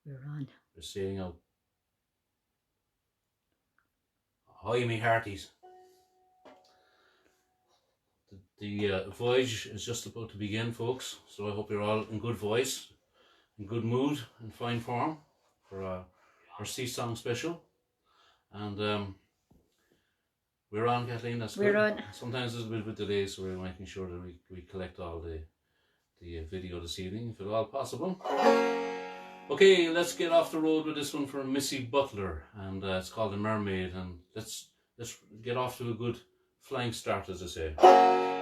We're on. We're sailing out. Ahoy, me hearties. The voyage is just about to begin, folks, so I hope you're all in good voice, in good mood, in fine form for our sea song special. And we're on, Kathleen, that's good. We're on. Sometimes there's a bit of a delay, so we're making sure that we collect all the video this evening, if at all possible. Okay, let's get off the road with this one from Missy Butler, and it's called The Mermaid, and let's get off to a good flying start, as I say.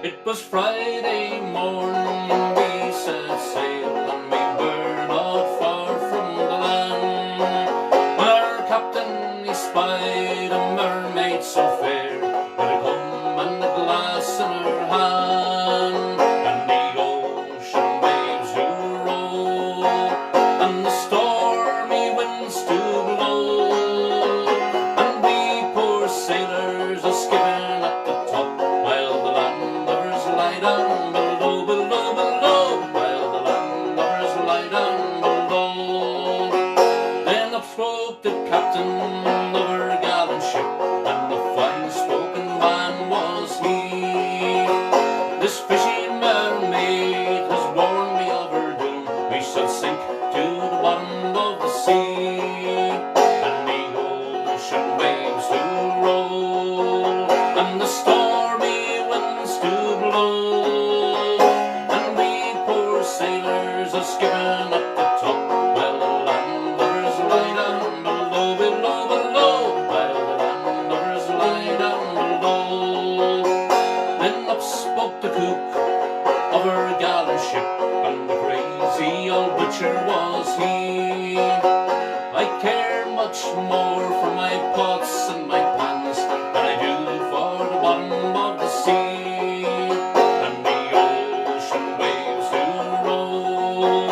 It was Friday morning, we set sail, and we were not far from the land, when our captain he spied a mermaid so fair, with a comb and a glass in her hand, and the ocean waves do roll, and the stormy winds do blow, and we poor sailors are skipping at the top, while the landlubbers lie down below, below, below, while the landlubbers lie down below. Then up spoke the captain of our gallant ship, and a fine spoken man was he. This fishy mermaid has warned me of her doom, we shall sink to the bottom of the sea, and the ocean waves do roll, and the stormy winds do blow, and we poor sailors are skipping at the top, while the landlubbers lie down below, below, below, while the landlubbers lie down below. Then up spoke the cook of her gallant ship, and the crazy old butcher was he. I care much more for my pots and my pans than I do for the bottom of the sea, and the ocean waves do roll,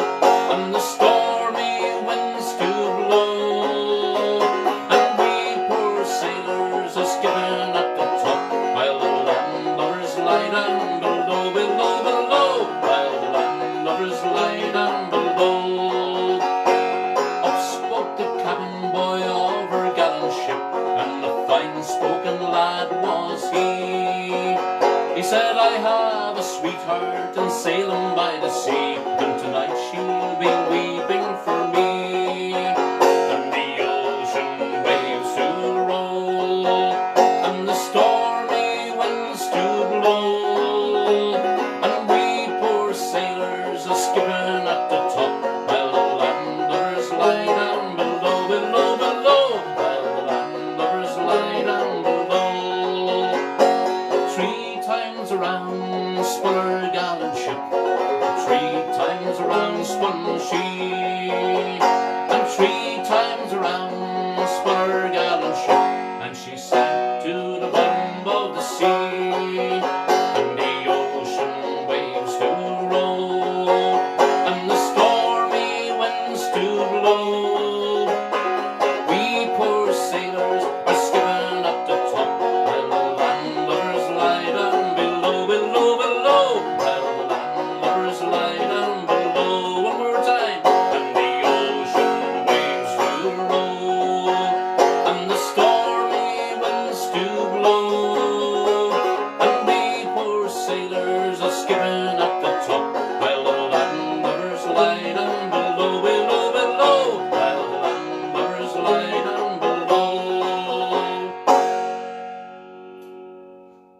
and the stormy winds do blow, and we poor sailors are skipping at the top, while the landlubbers lie down below, below, below, while the landlubbers lie down below. Up spoke the cabin boy of her gallant ship, and a fine spoken lad was he. He said, I have a sweetheart in Salem by the sea, and tonight she'll be weeping for me, and the ocean waves do roll, and the stormy winds do blow, and we poor sailors are skipping at the top, while the landlubbers lie down below, below, below, while the landlubbers lie down below. 3 times around spun her gallant ship, 3 times around spun she, and 3 times around spun her gallant ship, and she sank to the bottom of the sea, and the ocean waves do roll, and the stormy winds do blow. We poor sailors are skipping at the top, while the landlubbers lie down below, below, below, while the landlubbers lie down below. One more time. And the ocean waves do roll, and the stormy winds do blow, and we poor sailors are skipping at the top, while the landlubbers lie down below, below, below, while the landlubbers lie down below.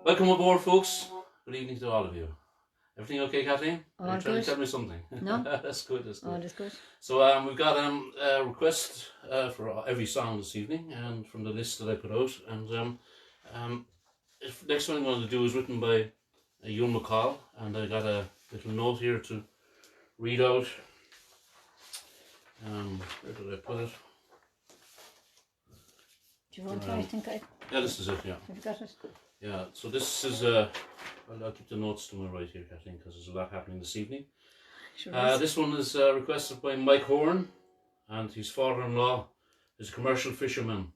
Welcome aboard, folks. Good evening to all of you. Everything okay, Kathleen? All Are you trying good. to tell me something? No. That's good, that's good. All is good. So we've got a request for every song this evening, and from the list that I put out. And next one I'm going to do is written by Ewan McCall, and I got a little note here to read out. Where did I put it? Do you want to? I think I. Yeah, this is it. Yeah, Have you got it? yeah. So this is I'll keep the notes to my right here, Kathleen, because there's a lot happening this evening. Sure is. This one is requested by Mike Horn, and his father-in-law is a commercial fisherman,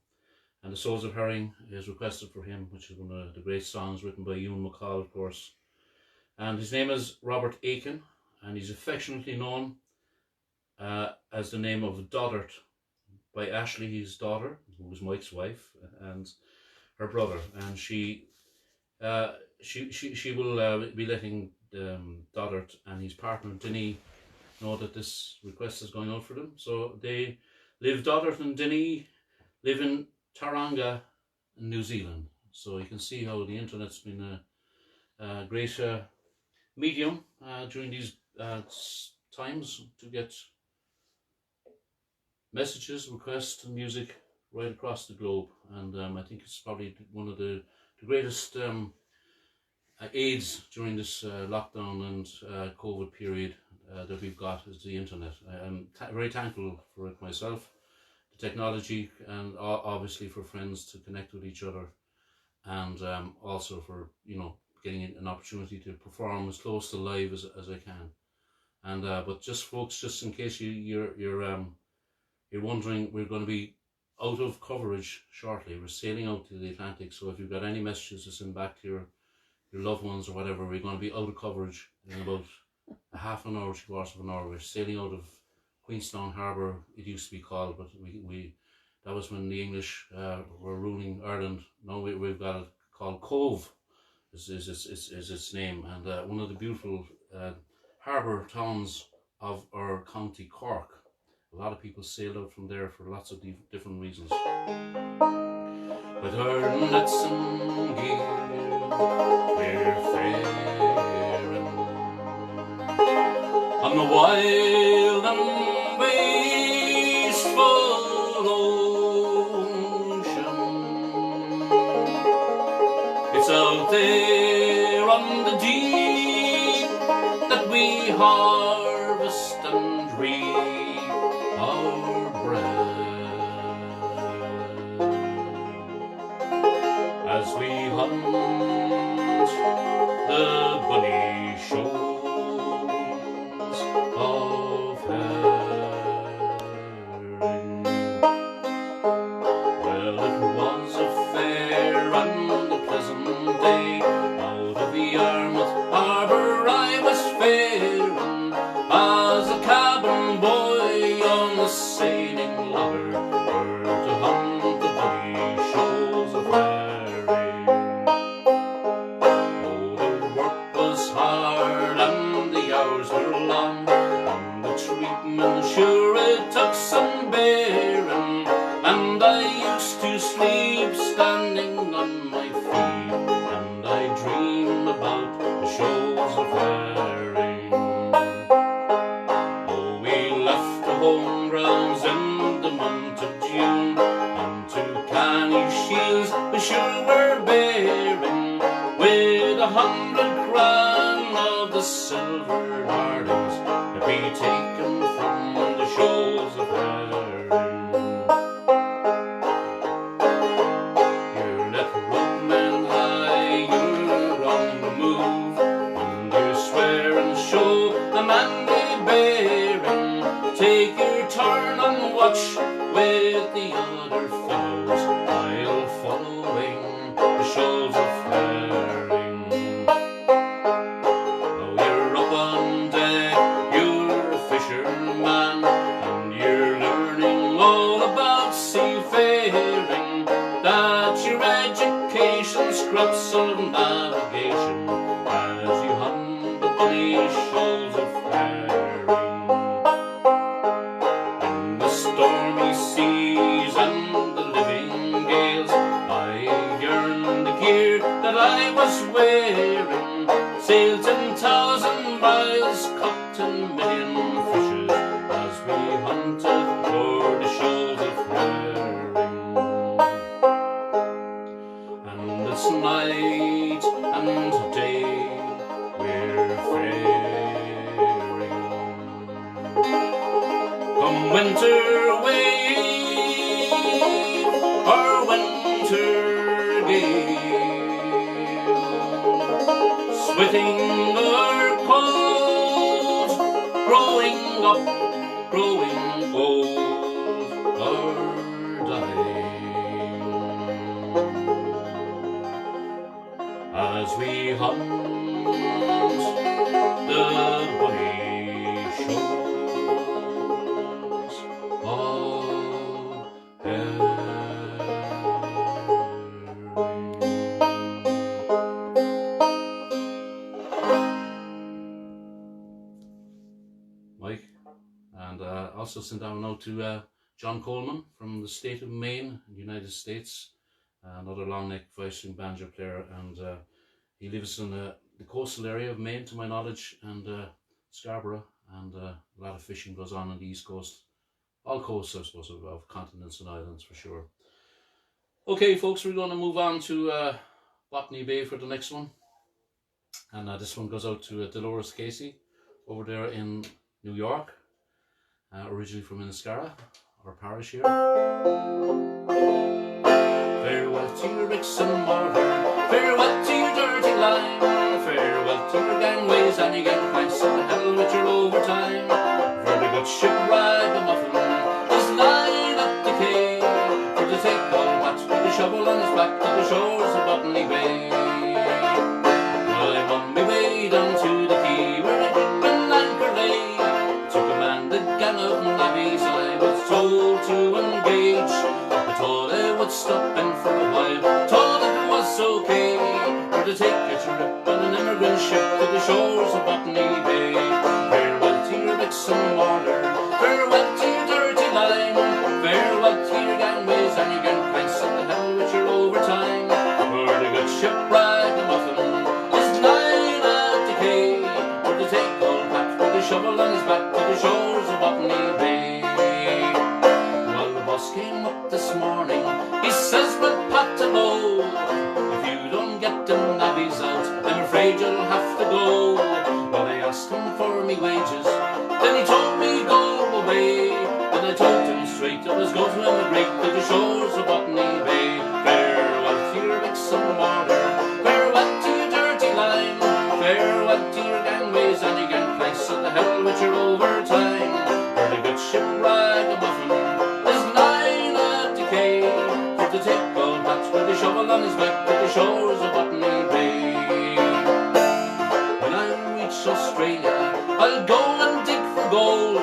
and the Shoals of Hering is requested for him, which is one of the great songs written by Ewan McCall, of course. And his name is Robert Aiken, and he's affectionately known as the name of Doddart by Ashley, his daughter, who was Mike's wife, and her brother, and she will be letting Doddart and his partner Denny know that this request is going out for them. So Doddart and Denny live in Tauranga, New Zealand. So you can see how the internet's been a great medium during these times to get messages, requests, and music right across the globe. And I think it's probably one of the greatest aids during this lockdown and COVID period that we've got is the internet. I'm very thankful for it myself, the technology, and obviously for friends to connect with each other, and also for, you know, getting an opportunity to perform as close to live as I can. And but just folks, just in case you're wondering, we're going to be out of coverage shortly. We're sailing out to the Atlantic, so if you've got any messages to send back to your loved ones or whatever, we're going to be out of coverage in about a half an hour, 3/4 of an hour. We're sailing out of Queenstown Harbour, it used to be called, but we that was when the English were ruling Ireland. Now we've got it called Cove, is its name, and one of the beautiful harbour towns of our county Cork. A lot of people sailed out from there for lots of different reasons. With her nets and gear, we're faring on the wild and wasteful ocean. It's out there on the deep that we harvest and reap our bread, as we hunt the bunny shoals of herring. Well, it was a fair and a pleasant day. Out of the Yarmouth harbour I was faring, as a cabin boy on a sailing lugger, for to hunt the bunny shoals of herring. Oh, the work was hard and the hours were long, and the treatment sure it took some bearing, and I used to sleep standing on my feet, and I dream about the shoals of herring. Oh, we left the home grounds in the month of June, and to Canny Shields we sure were bearing, with 100 grand of the silver darlings that we taken from the shoals of herring. You're let ropemen high, you're on the move, and you swear and show a manly bearing. Take your turn and watch with the other fellows, while following the shoals of herring. Oh, you're up on deck, you're a fisherman, and you're learning all about seafaring. That's your education, scraps of navigation, as you hunt the bunny shoals of herring. In the stormy seas and the living gales, I yearned the gear that I was wearing, sailed 10,000 miles, caught 10 million fishes, as we hunted for the shoals of herring. And it's night and day we're faring. Come winter wave or winter gale, sweating or cold, growing up, growing old, or dying, as we hunt the bunny shoals Mike. And also send down a note to John Coleman from the state of Maine, United States. Another long neck 5-string banjo player, and he lives in the coastal area of Maine, to my knowledge, and Scarborough, and a lot of fishing goes on the east coast, all coasts, I suppose, of continents and islands for sure. Okay, folks, we're going to move on to Botany Bay for the next one, and this one goes out to Dolores Casey over there in New York, originally from Inniscarra, our parish here. Farewell to your bricks and mortar, farewell to your dirty lime, farewell to your gangways and your gangplanks, and the hell with your overtime. For the good ship ragamuffin is lying at the quay, for to take all Pat with the shovel on his back to the shores of Botany Bay. Well, I'm on my way down to the quay where a ship and anchor lay, to command the gang of navvies I was told to engage. I thought I would stop in for a while, thought it was okay, for to take a trip on an immigrant ship to the shores of Botany Bay. Farewell to your bricks and mortar, farewell to your dirty lime, farewell to your gangways and your gangplanks, and the hell with your overtime. For the good ship ragamuffin is lying at the quay, for to take old Pat with a shovel on his back to the shores of Botany Bay. Came up this morning, he says, well, Pat, hello, if you don't get the navvies out, I'm afraid you'll have to go. Well, I asked him for me wages, then he told me go away, then I told him straight I was going to emigrate to the shores of Botany Bay. Farewell to your bricks and mortar, farewell to your dirty lime, farewell to your gangways and your gangplanks, and the hell with your overtime. For the good ship ragamuffin to take old Pat with a shovel on his back to the shores of Botany Bay. When I reach Australia, I'll go and dig for gold.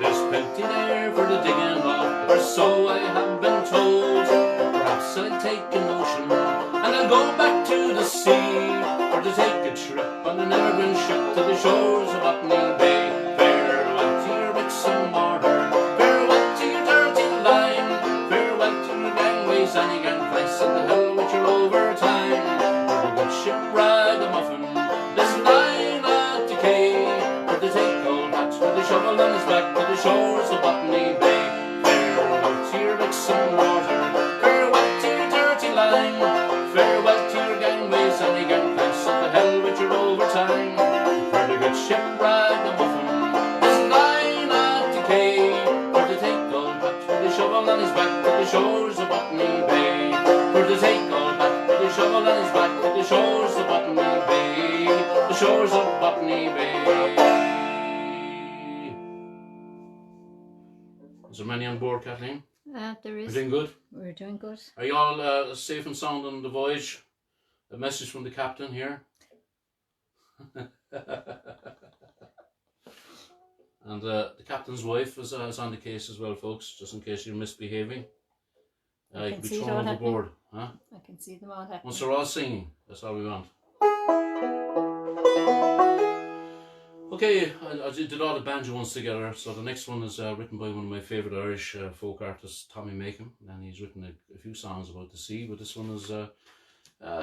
There's plenty there for the digging of, or so I have been told. Perhaps I'll take an ocean and I'll go back to the sea, or to take a trip on an immigrant ship to the shores of Botany Bay. Farewell to your bricks and mortar, farewell to your dirty lime, farewell to your gangways and your gangplanks, and the hell with your overtime. For the good ship ragamuffin is lying at the quay, for to take old Pat with a shovel on his back to the shores of Botany Bay. Farewell to your bricks and mortar, farewell to your dirty lime, farewell to your gangways and your gangplanks, and the hell with your overtime. For the good ship ragamuffin is lying at the quay, for to take old Pat with a shovel on his back to the shores of Botany Bay. For to take old Pat with a shovel on his back to the shores of Botany Bay, the shores of Botany Bay. Is there many on board, Kathleen? There is. We're doing good? We're doing good. Are you all safe and sound on the voyage? A message from the captain here. And the captain's wife is on the case as well, folks, just in case you're misbehaving. You can be thrown overboard. Huh? I can see them all happening. Once they're all singing, that's all we want. Okay, I did all the banjo ones together, so the next one is written by one of my favourite Irish folk artists, Tommy Makem, and he's written a few songs about the sea, but this one is a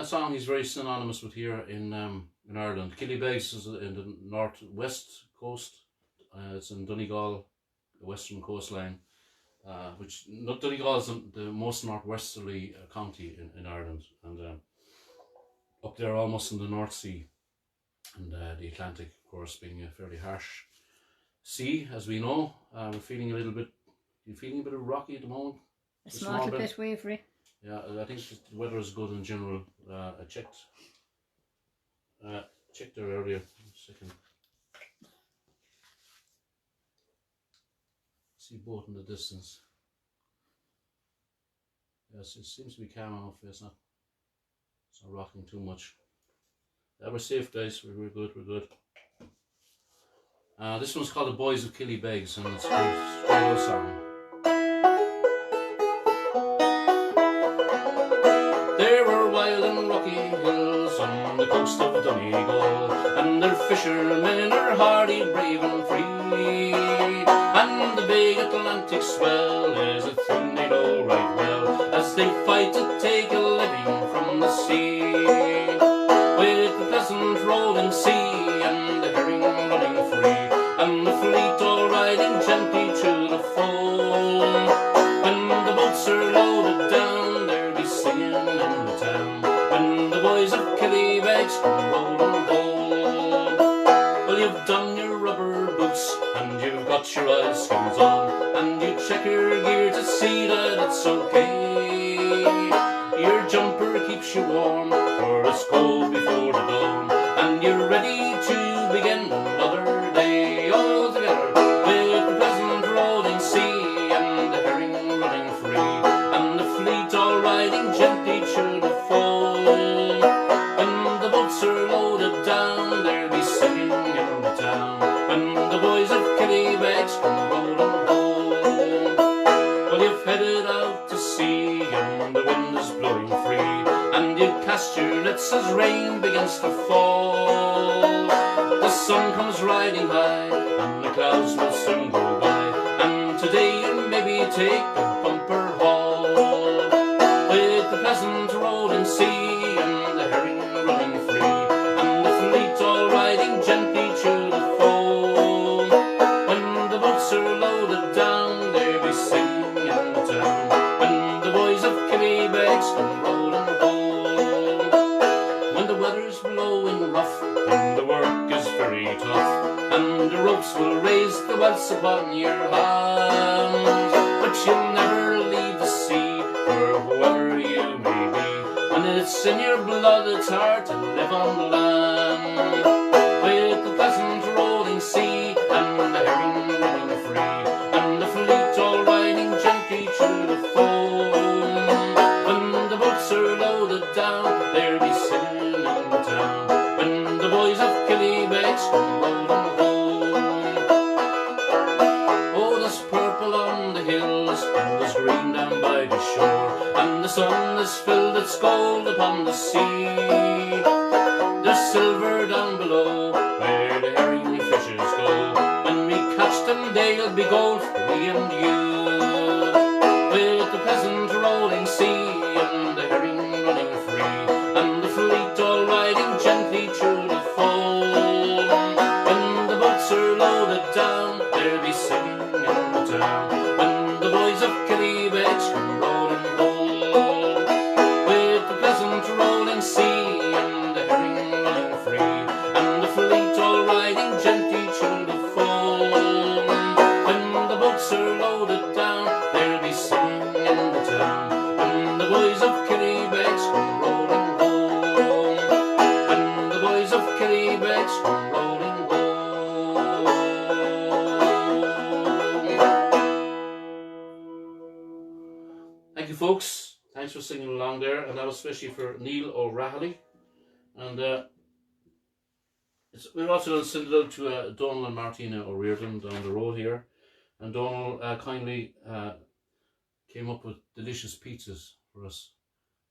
song he's very synonymous with here in Ireland. Killybegs is in the northwest coast. It's in Donegal, the western coastline, which Donegal is the most northwesterly county in Ireland, and up there almost in the North Sea, and the Atlantic, of course, being a fairly harsh sea, as we know. We're feeling a little bit. You're feeling a bit of rocky at the moment. A small bit wavery. Yeah, I think the weather is good in general. I checked there earlier. A second. See a boat in the distance. Yes, it seems to be calm enough. It's not rocking too much. Yeah, we're safe, guys. We're good. We're good. This one's called the Boys of Killybegs, and it's a straight out song. There were wild and rocky hills on the coast of Donegal, and their fishermen are hardy, brave and free. puts your oilskins on, and you check your gear to see that it's okay. Your jumper keeps you warm, for it's cold before the dawn, and you're ready to begin another day all together, with the pleasant rolling sea and the herring running free, and the fleet all riding gently through the foam. When the boats are loaded down, they'll be singing in the town, when the boys of Killybegs come rolling home. Well, you've headed out to sea, and the wind is blowing free, and you cast your nets as rain begins to fall. The sun comes riding high, and the clouds will soon go by, and today you maybe take a bumper haul, with the pleasant rolling sea and the herring running free, and the fleet all riding gently through the foam. When the boats are loaded down, they'll be singing in the town, when the boys of Killybegs come rolling home. When the weather's blowing rough and the work is very tough, and the ropes will raise the welts upon your hands, but you'll never leave the sea, for whoever you may be, when it's in your blood it's hard to live on land. With the pleasant rolling sea and the herring running free, and the fleet all riding gently through the foam. When the boats are loaded down, they'll be singing in the town, when the boys of Killybegs come rolling home. Oh, there's purple on the hills, and there's green down by the shore, and the sun has filled its gold upon the sea. There's silver down below, where the herring fishers go. When we catch them, they'll be gold for me and you. With the pleasant rolling sea and the herring running free, and the fleet all riding gently through the foam. When the boats are loaded down, they'll be singing in the town, when the boys of Killybegs come rolling home. With the pleasant rolling sea and the herring running free, and the fleet all riding gently through the foam. When the boats are loaded down, they'll be singing in the town, when the boys of Killybegs come rolling home. When the boys of Killybegs come rolling home. Thank you, folks. Thanks for singing along there, and that was especially for Neil O'Reilly. And we're also sent it out to Donald and Martina O'Riordan down the road here. And Donald kindly came up with delicious pizzas for us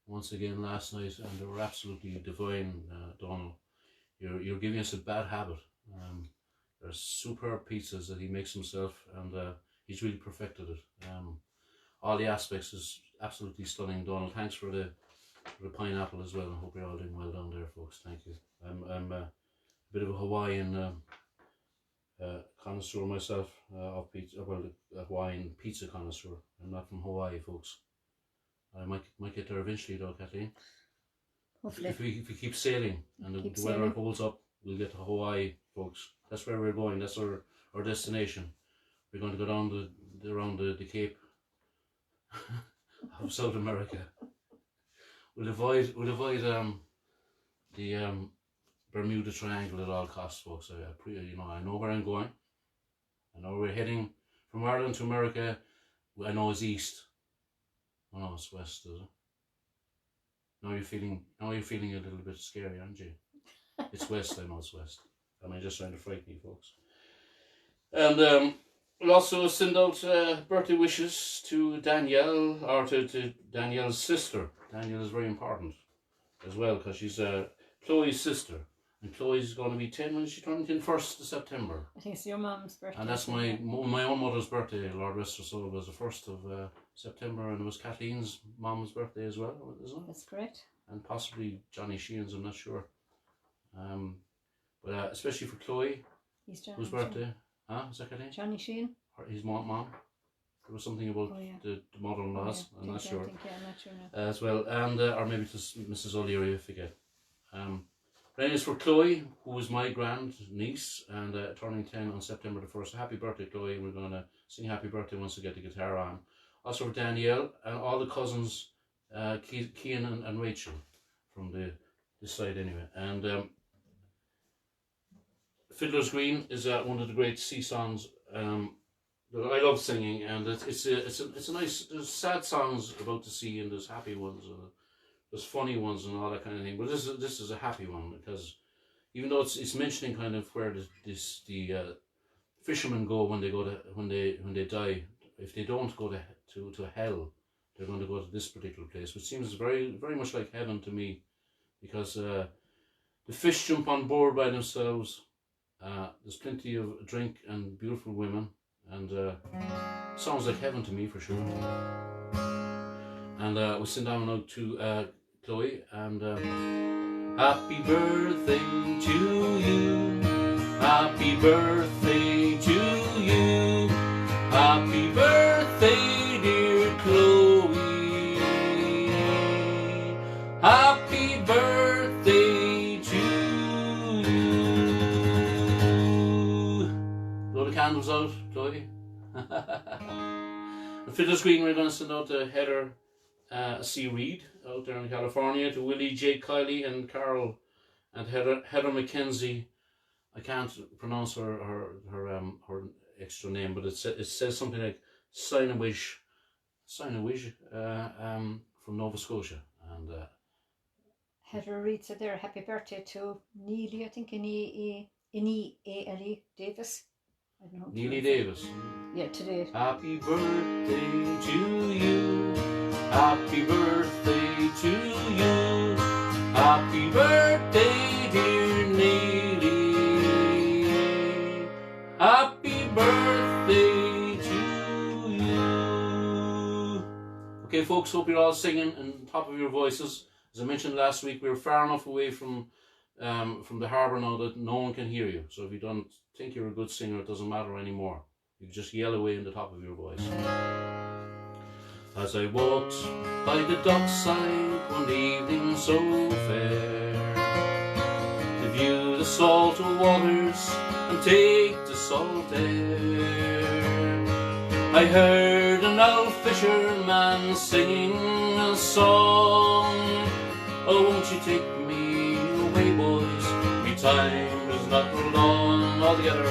once again last night, and they were absolutely divine. Donald, you're giving us a bad habit. They're superb pizzas that he makes himself, and he's really perfected it. All the aspects is absolutely stunning. Donald, thanks for the pineapple as well. I hope you're all doing well down there, folks. Thank you. I'm a bit of a Hawaiian connoisseur myself, of pizza. Well, a Hawaiian pizza connoisseur. I'm not from Hawaii, folks. I might get there eventually, though, Kathleen. Hopefully. If we keep sailing and the weather holds up, we'll get to Hawaii, folks. That's where we're going. That's our destination. We're going to go down around the Cape of South America. We'll avoid the Bermuda Triangle at all costs, folks. I know where I'm going. I know we're heading from Ireland to America. I know it's east. Oh no, it's west, is it? Now you're feeling a little bit scary, aren't you? It's west. I know it's west. Am I just trying to frighten you, folks? And we'll also send out birthday wishes to Danielle, or to Danielle's sister. Danielle is very important as well, because she's Chloe's sister. And Chloe's going to be 10 when she turns in 1st of September. I think it's your mum's birthday. And that's my own mother's birthday, Lord rest her soul, was the 1st of September, and it was Kathleen's mom's birthday as well, isn't it? That's correct. And possibly Johnny Sheehan's, I'm not sure. But especially for Chloe, whose birthday? Huh? Is that Kathleen? Johnny Sheehan. His mom. There was something about the mother-in-laws. I'm not sure. I'm not sure now. As well, and or maybe just Mrs. O'Leary, I forget. Playing is for Chloe, who is my grand niece and turning 10 on September the 1st. Happy birthday, Chloe. We're going to sing happy birthday once we get the guitar on. Also for Danielle and all the cousins, Cian and Rachel, from this side anyway. And Fiddlers Green is one of the great sea songs that I love singing, and it's a nice. There's sad songs about the sea, and there's happy ones, and there's funny ones, and all that kind of thing. But this is a happy one, because even though it's mentioning kind of where the fishermen go when they die. If they don't go to hell, they're going to go to this particular place, which seems very very much like heaven to me, because the fish jump on board by themselves. There's plenty of drink and beautiful women, and sounds like heaven to me for sure. And we'll send down now to Chloe, and happy birthday to you, happy birthday to you, happy birthday dear Chloe, happy birthday to you. Blow the candles out, Chloe. And Fiddlers Green, we're going to send out to Heather C. Reed out there in California, to Willie J. Kiley and Carol and Heather Mackenzie. I can't pronounce her extra name, but it says something like Sonnys from Nova Scotia. And Heather Reed said there, happy birthday to Neely, I think, N-E-A-L-E Davis. I don't know. Neely Davis. Yeah, today. Happy birthday to you, happy birthday to you, happy birthday dear Neely, happy birthday to you. Okay folks, hope you're all singing on top of your voices. As I mentioned last week, we're far enough away from the harbour now that no one can hear you. So if you don't think you're a good singer, it doesn't matter anymore. You can just yell away in the top of your voice. As I walked by the dockside one evening so fair, to view the salt waters and take the salt air, I heard an old fisherman singing a song. Oh, won't you take me away, boys? Me time is not long altogether.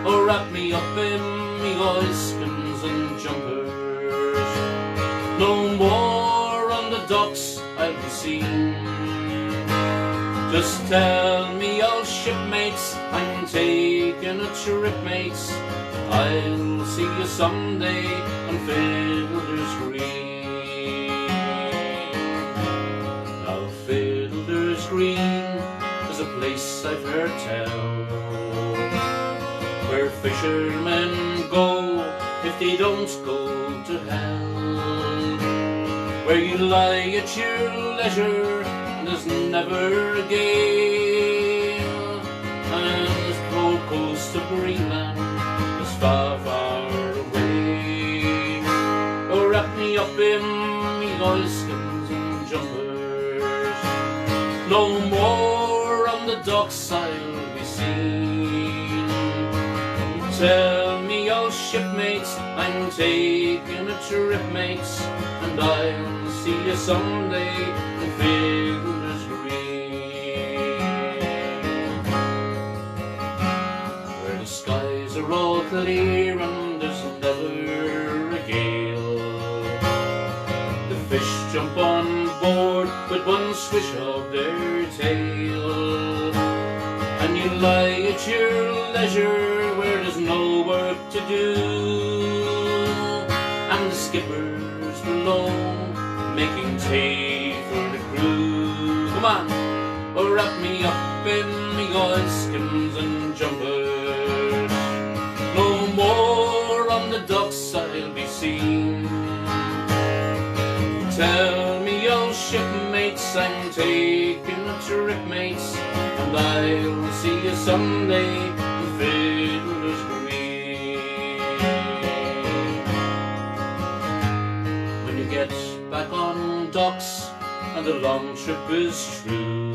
Oh, wrap me up in me oilskins and jumpers. No more on the docks I'll be seen. Just tell me, old shipmates, I'm taking a trip, mates. I'll see you someday on Fiddlers Green. Now Fiddlers Green is a place I've heard tell, where fishermen go if they don't go to hell, where you lie at your leisure and there's never a gale, and the cold coast of Greenland is far, far away. Oh, wrap me up in me oilskins and jumpers. No more on the docks I'll be seen. Tell me, old shipmates, I'm taking a trip, mates, and I'll see you someday in Fiddlers Green, where the skies are all clear and there's never a gale. The fish jump on board with one swish of their tail, and you lie at your leisure where there's no work to do, and the skipper's below making tea for the crew. Come on, oh, wrap me up in me oilskins and jumpers. No more on the docks I'll be seen. Tell me, old shipmates, I'm taking a trip, mates, and I'll see you someday in Fiddlers Green. When you get back on docks and the long trip is through,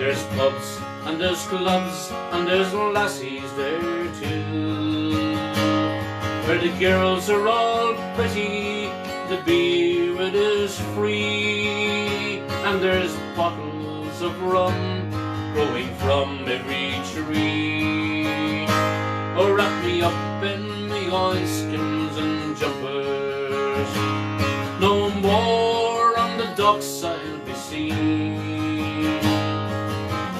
There's pubs and there's clubs and there's lassies there too, where the girls are all pretty, the beer it is free, and there's bottles of rum growing from every tree. Oh, wrap me up in me oilskins and jumpers, no more on the docks I'll be seen.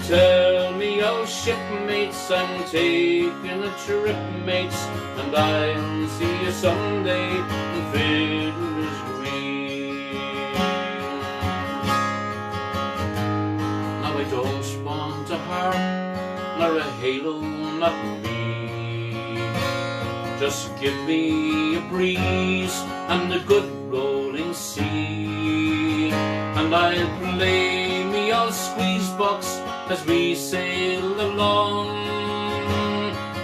Tell me, oh shipmates, I'm taking a trip, mates, and I'll see you someday in Fiddlers Green. Now I don't want a harp, nor a halo, not me. Just give me a breeze and a good rolling sea, and I'll play me all squeeze box as we sail along,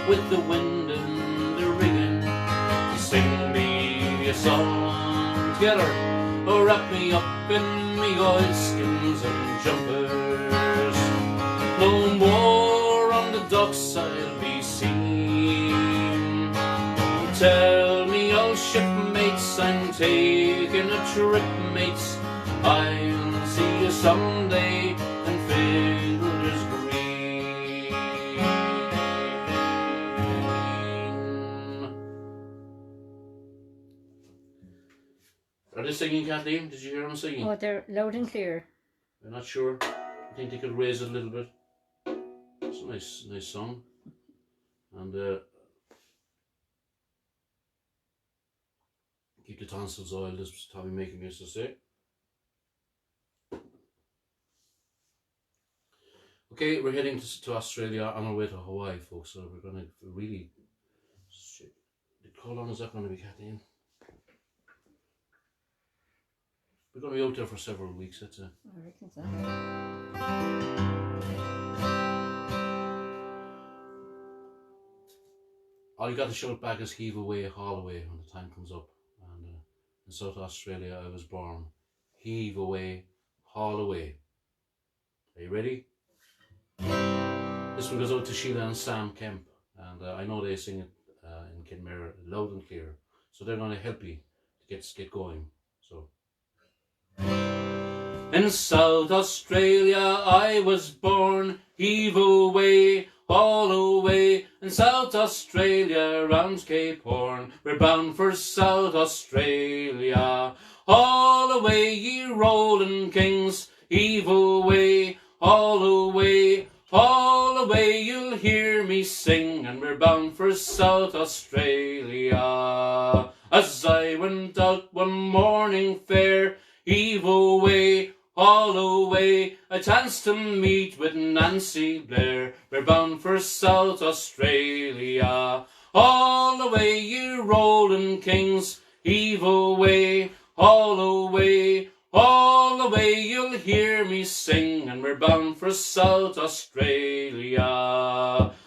with the wind and the rigging to sing me a song. Together, oh, wrap me up in me oilskins and jumpers, no more on the docks I'll be seen. Tell me, oh shipmates, I'm taking a trip, mates, I'll see you someday in Fiddlers Green. Are they singing, Kathleen? Did you hear them singing? Oh, they're loud and clear. I'm not sure. I think they could raise it a little bit. It's a nice song. And keep the tonsils oiled, as Tommy Makin used to say. Okay, we're heading to Australia on our way to Hawaii, folks, so we're going to really... How long is that going to be, Kathleen? We're going to be out there for several weeks, that's it. I reckon so. All you got to shout back is heave away, haul away when the time comes up. And in South Australia I was born. Heave away, haul away. Are you ready? This one goes out to Sheila and Sam Kemp, and I know they sing it in Connemara loud and clear, so they're going to help you to get going. So, in South Australia I was born, heave away, haul away. In South Australia round Cape Horn, we're bound for South Australia. Haul away, ye rolling kings, heave away, haul away. All the way you'll hear me sing, and we're bound for South Australia. As I went out one morning fair, heave away, all the way, I chanced to meet with Nancy Blair. We're bound for South Australia. All the way you rolling kings, heave away, all the way. All the way you'll hear me sing, and we're bound for South Australia.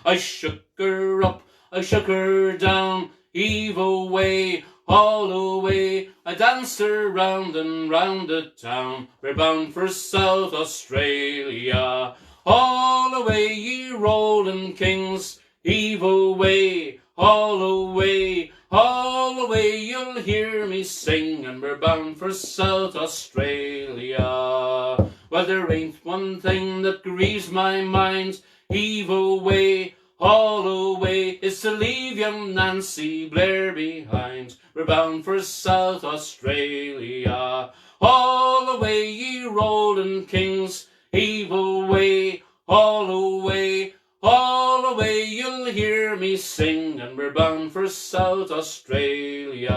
I shook her up, I shook her down, heave away, all the way. I danced her round and round the town. We're bound for South Australia. All the way, ye rolling kings, heave away, all the way. All the way you'll hear me sing, and we're bound for South Australia. Well, there ain't one thing that grieves my mind, heave away, all the way, is to leave young Nancy Blair behind. We're bound for South Australia. All the way, ye rolling kings, heave away, all the way. All the way you'll hear me sing, and we're bound for South Australia.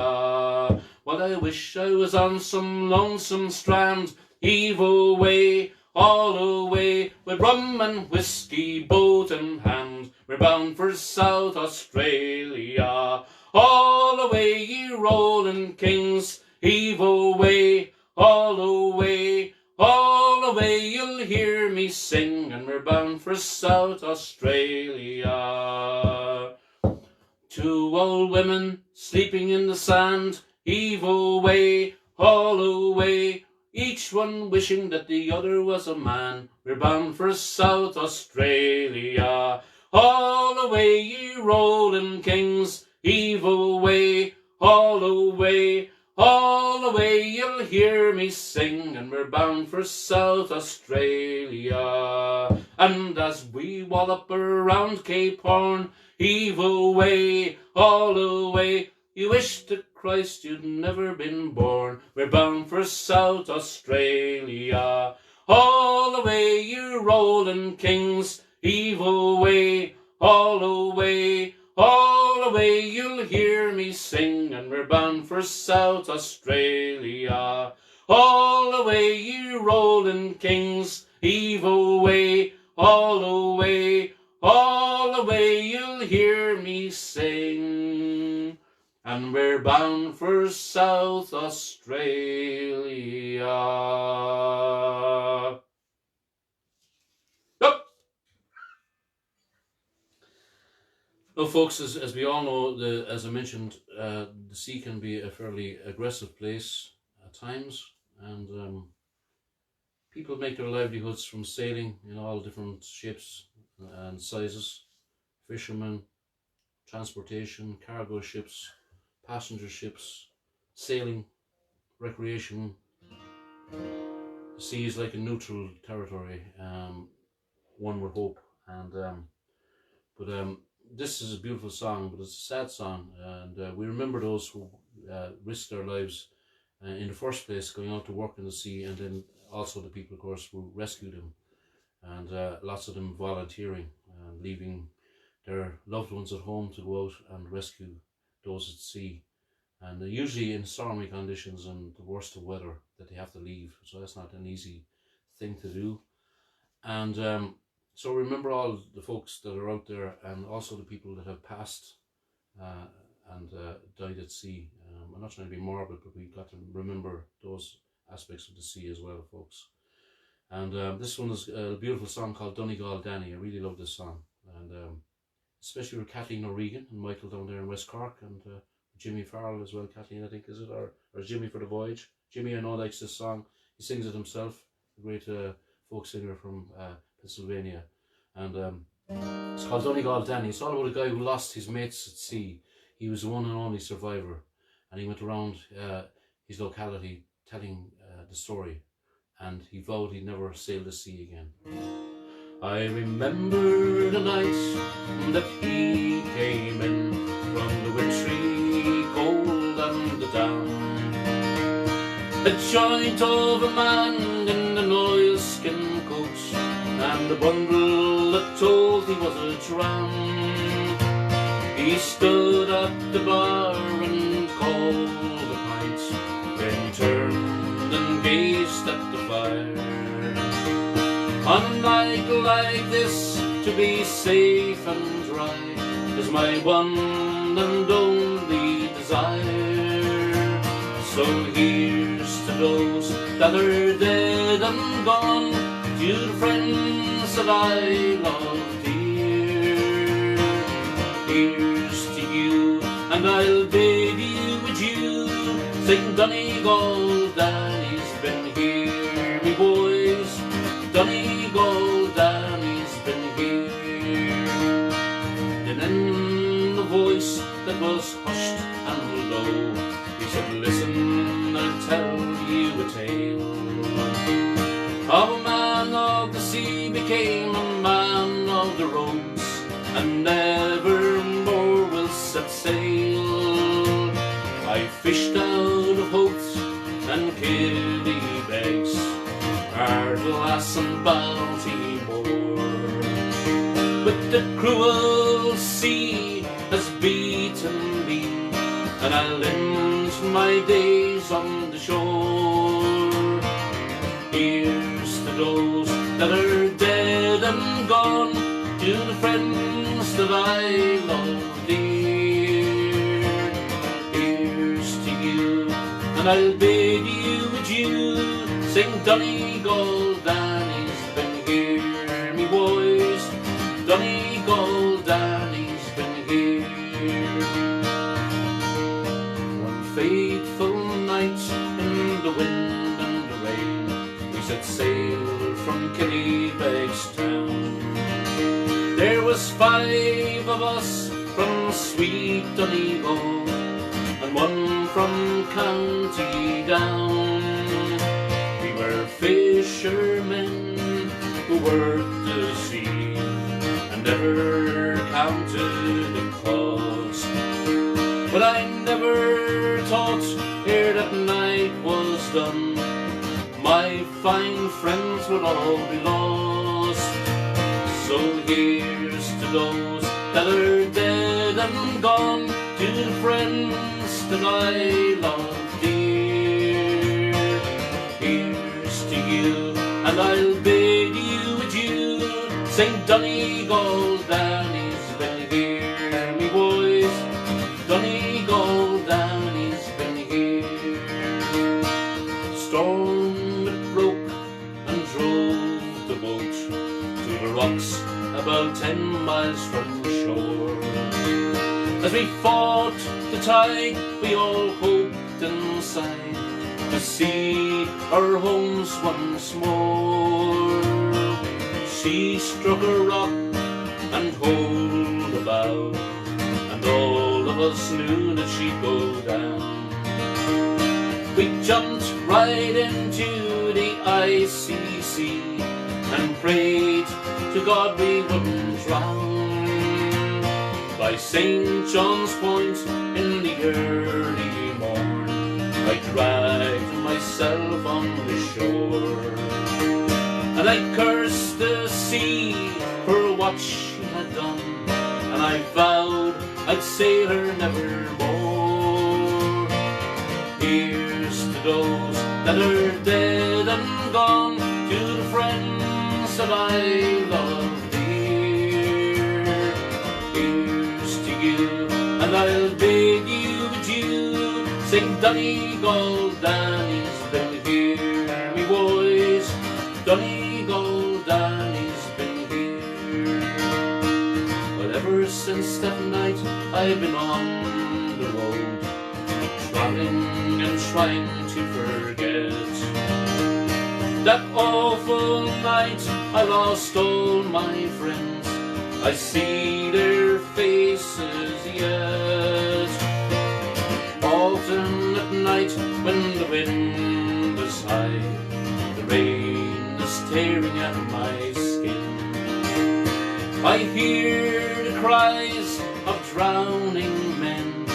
Well, I wish I was on some lonesome strand, heave away, all the way, with rum and whiskey, boat in hand. We're bound for South Australia. All the way, ye rolling kings, heave away, all the way. All the way you'll hear me sing, and we're bound for South Australia. Two old women sleeping in the sand, heave away, all the way. each one wishing that the other was a man. We're bound for South Australia. All away, ye rolling kings, heave away, all away, all away, you'll hear me sing, and we're bound for South Australia. And as we wallop around Cape Horn, heave away, all away, you wish to Christ you'd never been born. We're bound for South Australia. All away, you rolling kings, heave away, all away, all away, you'll hear me sing, and we're bound for South Australia. All away, you rolling kings, heave away, all away, all away, you'll hear me sing, and we're bound for South Australia. Up. Well, folks, as we all know, as I mentioned, the sea can be a fairly aggressive place at times, and people make their livelihoods from sailing in all different shapes and sizes. Fishermen, transportation, cargo ships, passenger ships, sailing, recreation. The sea is like a neutral territory, one would hope. And but this is a beautiful song, but it's a sad song, and we remember those who risked their lives in the first place, going out to work in the sea, and then also the people, of course, who rescued them, and lots of them volunteering and leaving their loved ones at home to go out and rescue those at sea, and usually in stormy conditions and the worst of weather that they have to leave, so that's not an easy thing to do. And so remember all the folks that are out there, and also the people that have passed and died at sea. I'm not trying to be morbid, but we've got to remember those aspects of the sea as well, folks. And this one is a beautiful song called Donegal Danny. I really love this song, and especially with Kathleen O'Regan and Michael down there in West Cork, and Jimmy Farrell as well. Kathleen, I think, is it, or Jimmy for the Voyage. Jimmy, I know, likes this song. He sings it himself, a great folk singer from Pennsylvania, and it's called Donegal Danny. It's all about a guy who lost his mates at sea. He was the one and only survivor, and he went around his locality telling the story, and he vowed he'd never sail the sea again. I remember the night that he came in from the wintry cold and the down, a joint of a man in an oilskin coat, and a bundle that told he was a drown. He stood at the bar and called a pint, then turned and gazed at the fire. On a night like this, to be safe and dry is my one and only desire. So here's to those that are dead and gone, to the friends that I love dear. Here's to you, and I'll bid you adieu. Sing Donegal Danny's been here, me boys. Donegal Danny's been here. Then in a voice that was hushed and low, he said, listen, I'll tell you a tale of a man of the sea became a man of the roads, and never more will set sail. I fished out of Howth and Killybegs, Ardlass and Baltimore, but the cruel sea has beaten me, and I'll end my days on the shore. Here's to those that are dead and gone, to the friends that I love dear. Here's to you, and I'll bid you adieu. Sing Donegal Danny's been here, me boys. Donegal Danny's been here. One fateful night in the wind and the rain, Donegal, and one from County Down. We were fishermen who worked the sea and never counted the cost. But I never thought ere that night was done my fine friends would all be lost. So here's to those that are dead and gone, to the friends that I love dear. Here's to you, and I'll bid you adieu. St. Donegal Danny's been here, me boys. Donegal Danny's been here. Storm it broke and drove the boat to the rocks about 10 miles from shore. As we fought the tide, we all hoped and sighed to see our homes once more. She struck a rock and hold a bow, and all of us knew that she'd go down. We jumped right into the icy sea and prayed to God we wouldn't drown. By St. John's Point in the early morn, I dragged myself on the shore, and I cursed the sea for what she had done, and I vowed I'd sail her nevermore. Here's to those that are dead and gone, to the friends that I love dear. Here's to you, and I'll bid you adieu. St. Donegal Danny's been here, me boys. Donegal Danny's been here. But ever since that night I've been on the road, traveling and trying to forget that awful night I lost all my friends. I see their faces yet. Often at night when the wind is high, the rain is tearing at my skin, I hear the cries of drowning men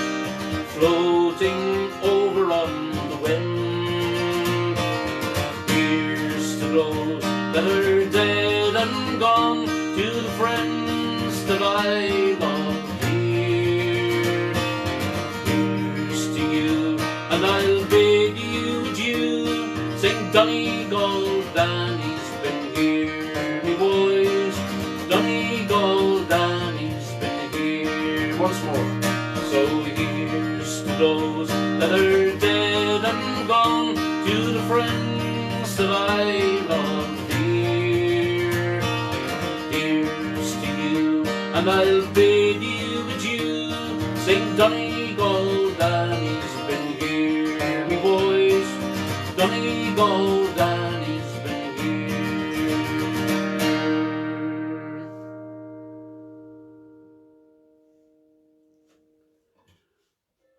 floating over on the wind. Here's to those that are dead and gone, to the friends that I love dear. Here's to you, and I'll bid you adieu. St. Donegal Danny's been here, me boys. Donegal Danny's been here. Once more. So here's to those that are dead and gone, to the friends that I love dear. Here's to you, and I'll bid you adieu. St. Donegal Danny's been here, me boys. Donegal Danny's been here.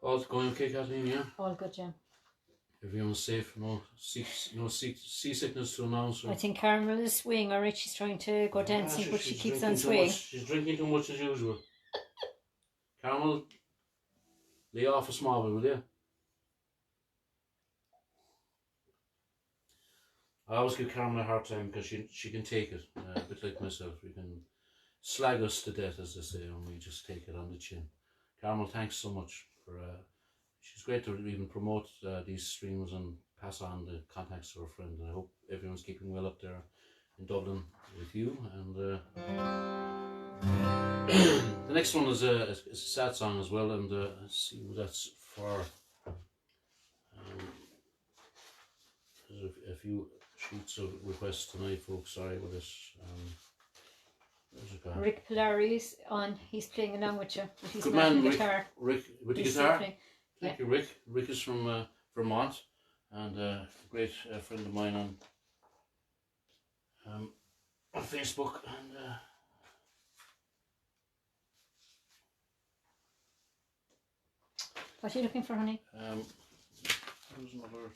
All's going okay, Kathleen, yeah? All good, Jim. Everyone's safe, no seasickness to announce. I think Carmel is swaying, alright. She's trying to go dancing, but she she's keeps drinking on too swaying. much. She's drinking too much as usual. Carmel, lay off a small bit, will you? I always give Carmel a hard time because she can take it, a bit like myself. We can slag us to death, as they say, and we just take it on the chin. Carmel, thanks so much for. She's great to even promote these streams and pass on the contacts to her friend. And I hope everyone's keeping well up there in Dublin with you. And the next one is a sad song as well, and let's see what that's for. There's a few sheets of requests tonight, folks. Sorry about this. Where's it gone? Rick Polari's on. He's playing along with you. With his Good man, guitar. Rick with the He's guitar. playing. Thank you, Rick. Rick is from Vermont, and a great friend of mine on Facebook. And What are you looking for, honey? There's another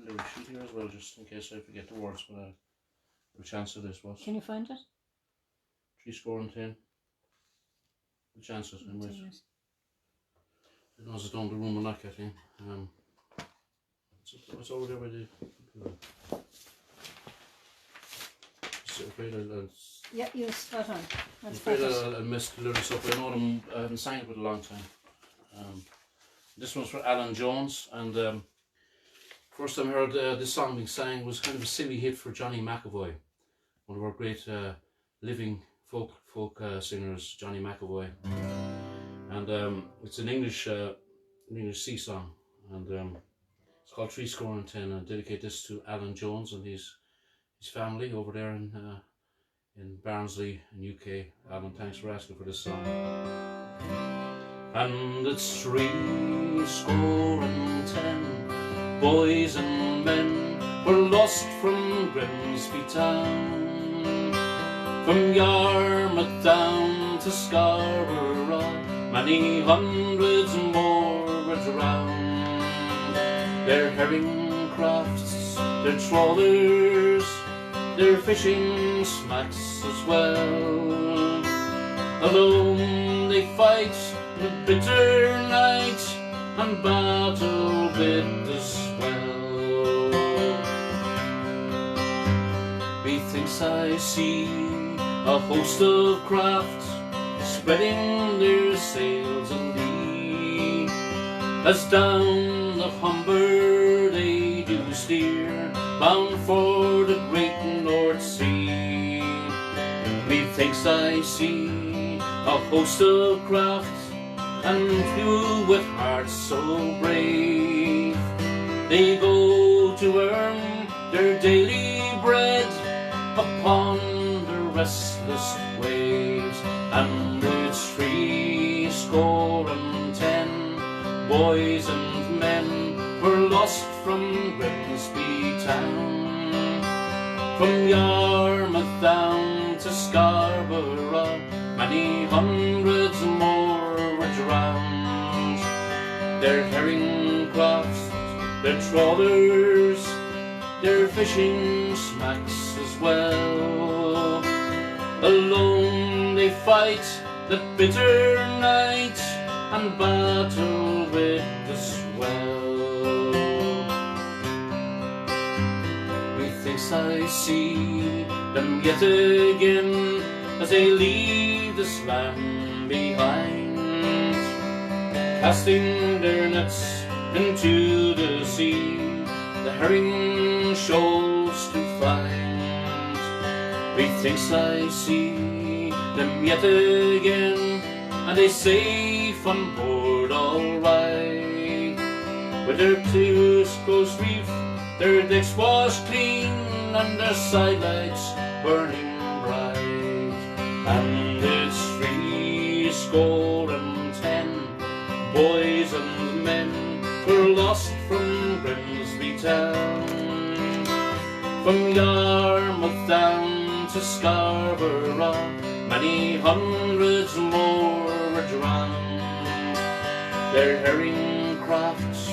lyric sheet here as well, just in case I forget the words, but the chance of this was. Can you find it? 10. The chances, anyways. Yes. Because I don't the room or not, Kathleen. It's over there by the computer. So afraid I'll Yeah, you're spot on. I'm afraid I'll mess the lyrics up. I know them, I haven't sang it for a long time. This one's for Alan Jones, and first time I heard this song being sang was kind of a silly hit for Johnny McAvoy, one of our great living folk singers, Johnny McAvoy. And it's an English sea song, and it's called 10. And I dedicate this to Alan Jones and his family over there in Barnsley in UK. Alan, thanks for asking for this song. And it's 10 boys and men were lost from Grimsby town, from Yarmouth down to Scarborough. Many hundreds more were drowned. Their herring crafts, their trawlers, their fishing smacks as well. Alone they fight the bitter night and battle with the swell. Methinks I see a host of craft spreading their sails a lee, as down the Humber they do steer, bound for the great North Sea. Methinks I see a host of craft, and few with hearts so brave. They go to earn their daily bread upon the restless waves. And it's 10 boys and men were lost from Grimsby town, from Yarmouth down to Scarborough. Many hundreds more were drowned. Their herring crafts, their trawlers, their fishing smacks as well. Alone they fight the bitter night and battle with the swell. Methinks I see them yet again as they leave this land behind, casting their nets into the sea, the herring shoals to find. Methinks I see them yet again, and they safe on board all right, with their clears close reefed, their decks washed clean, and their sidelights burning bright. And it's 10 boys and men were lost from Grimsby town, from Yarmouth down to Scarborough. Many hundreds more were drowned. Their herring crafts,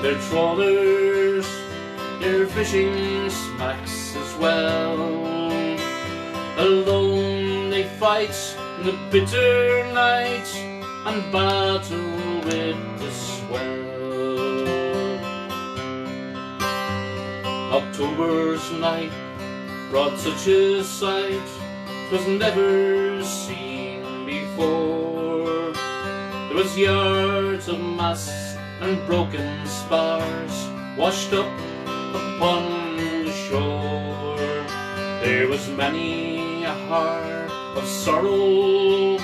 their trawlers, their fishing smacks as well. Alone they fight the bitter night and battle with the swell. October's night brought such a sight 'twas never seen before. There was yards of masts and broken spars washed up upon the shore. There was many a heart of sorrow,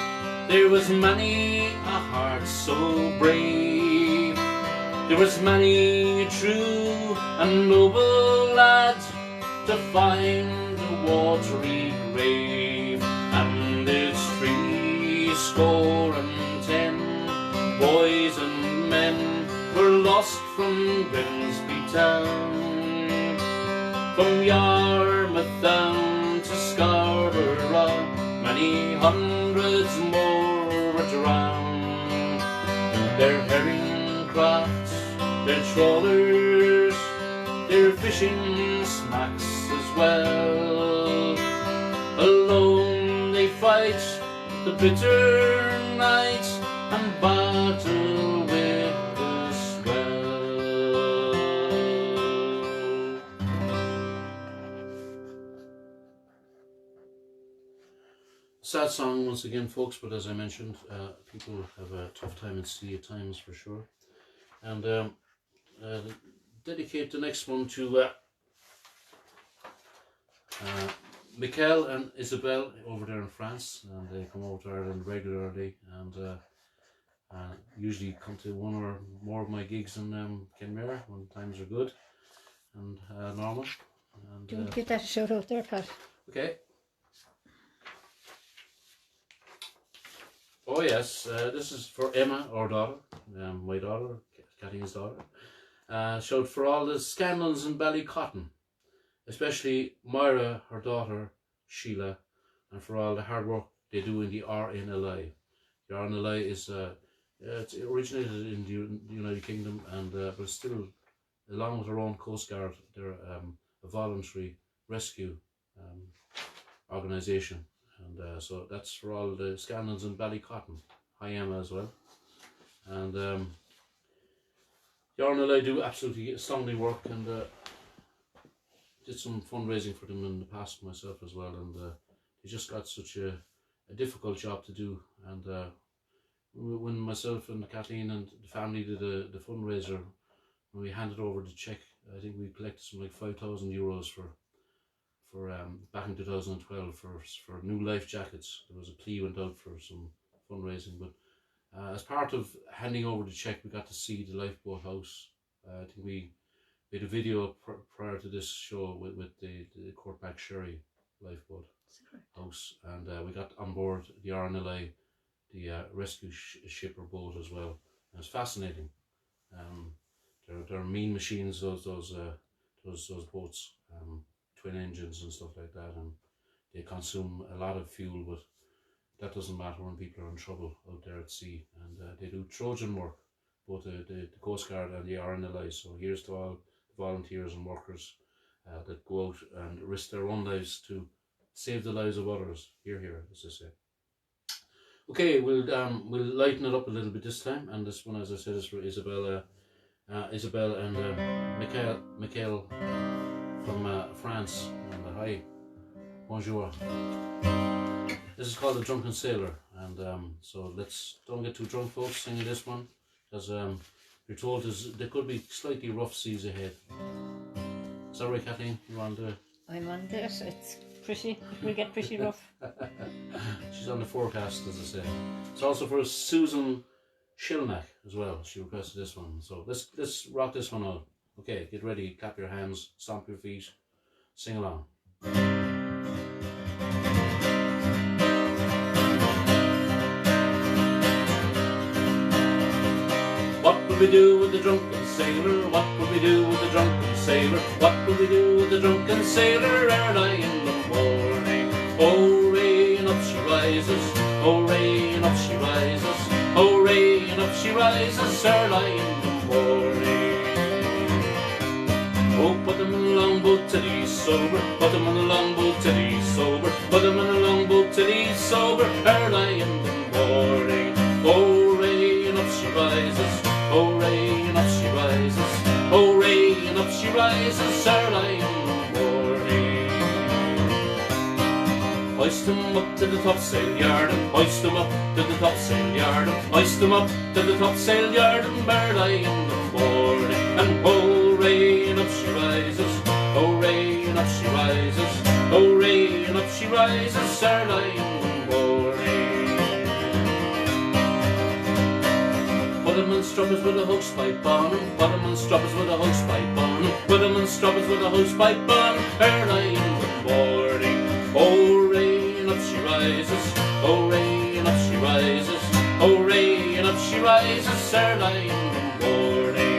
there was many a heart so brave. There was many a true and noble lad to find a watery grave. And it's 10 boys and men were lost from Grimsby town, from Yarmouth down to Scarborough. Many hundreds more were drowned. Their herring crafts, their trawlers, their fishing smacks as well. Alone they fight the bitter night and battle with the swell. Sad song once again, folks, but as I mentioned, people have a tough time at sea at times for sure. And dedicate the next one to Michael and Isabel over there in France, and they come over to Ireland regularly, and usually come to one or more of my gigs in Connemara when times are good and normal. And, Do you give that a shout out there, Pat? Okay. Oh yes, this is for Emma, our daughter, my daughter, Kathleen's daughter. Shout for all the scandals in Ballycotton, especially Myra, her daughter, Sheila, and for all the hard work they do in the RNLI. The RNLI is, it's originated in the United Kingdom, and but still, along with their own Coast Guard, they're a voluntary rescue organisation. And so that's for all the scandals in Ballycotton. Hi Emma as well. And the RNLI do absolutely astounding work, and did some fundraising for them in the past myself as well, and they just got such a difficult job to do. And when myself and Kathleen and the family did the fundraiser, when we handed over the cheque, I think we collected some like €5,000 for back in 2012 for new life jackets. There was a plea went out for some fundraising, but as part of handing over the cheque, we got to see the lifeboat house. I think we made a video prior to this show with the Courtback Sherry lifeboat house, and we got on board the RNLI, the rescue ship or boat as well. And it's fascinating. They're mean machines, those boats, twin engines and stuff like that, and they consume a lot of fuel, but that doesn't matter when people are in trouble out there at sea. And they do Trojan work, both the Coast Guard and the RNLI. So here's to all the volunteers and workers that go out and risk their own lives to save the lives of others. Hear, hear, as I say. Okay, we'll lighten it up a little bit this time, and this one, as I said, is for Isabel and Michael from France. And hi, bonjour. This is called The Drunken Sailor, and so don't get too drunk, folks, singing this one, because you're told there could be slightly rough seas ahead. Is that right, Kathleen? You're on the... I'm on this. It's pretty. It will get pretty rough. She's on the forecast, as I say. It's also for Susan Shilnack as well. She requested this one, so let's rock this one out. Okay, get ready, clap your hands, stomp your feet, sing along. What will we do with the drunken sailor? What will we do with the drunken sailor? What will we do with the drunken sailor early in the morning? Hooray, and up she rises, hooray, and up she rises, hooray, and up she rises early in the morning. Oh, put them in the longboat till he's sober, put them in the longboat till he's sober, put them in the longboat till he's sober early in the morning. Hooray, and up she rises, hooray, and up she rises, hooray, and up she rises early in the morning. Hoist him up to the topsail yard, and hoist him up to the topsail yard, and hoist him up to the topsail yard, and early in the morning. And hooray, and up she rises, hooray, and up she rises, hooray, and up she rises early in the morning. Put him in struppers with a hosepipe on him, put him in struppers with a hosepipe on him, put him in struppers with a hosepipe on him early in the morning. Hooray, and up she rises, hooray, and up she rises, hooray, and up she rises early in the morning.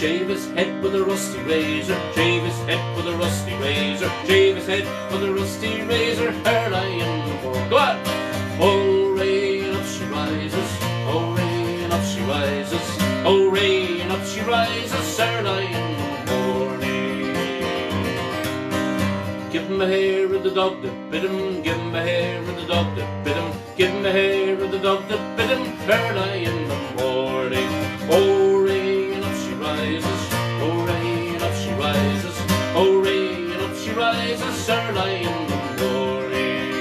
Shave his head with a rusty razor, shave his head with a rusty razor, shave his head with a rusty razor early in the morning. Go on! Hooray, and up she rises, hooray, and and up she rises, hooray, and up she rises early in the morning. Give him a hair of the dog that bit him, give him a hair of the dog that bit him, give him a hair of the dog that bit him early in the morning. Hooray, and up she rises, hooray, and up she rises, hooray, and up she rises early in the morning.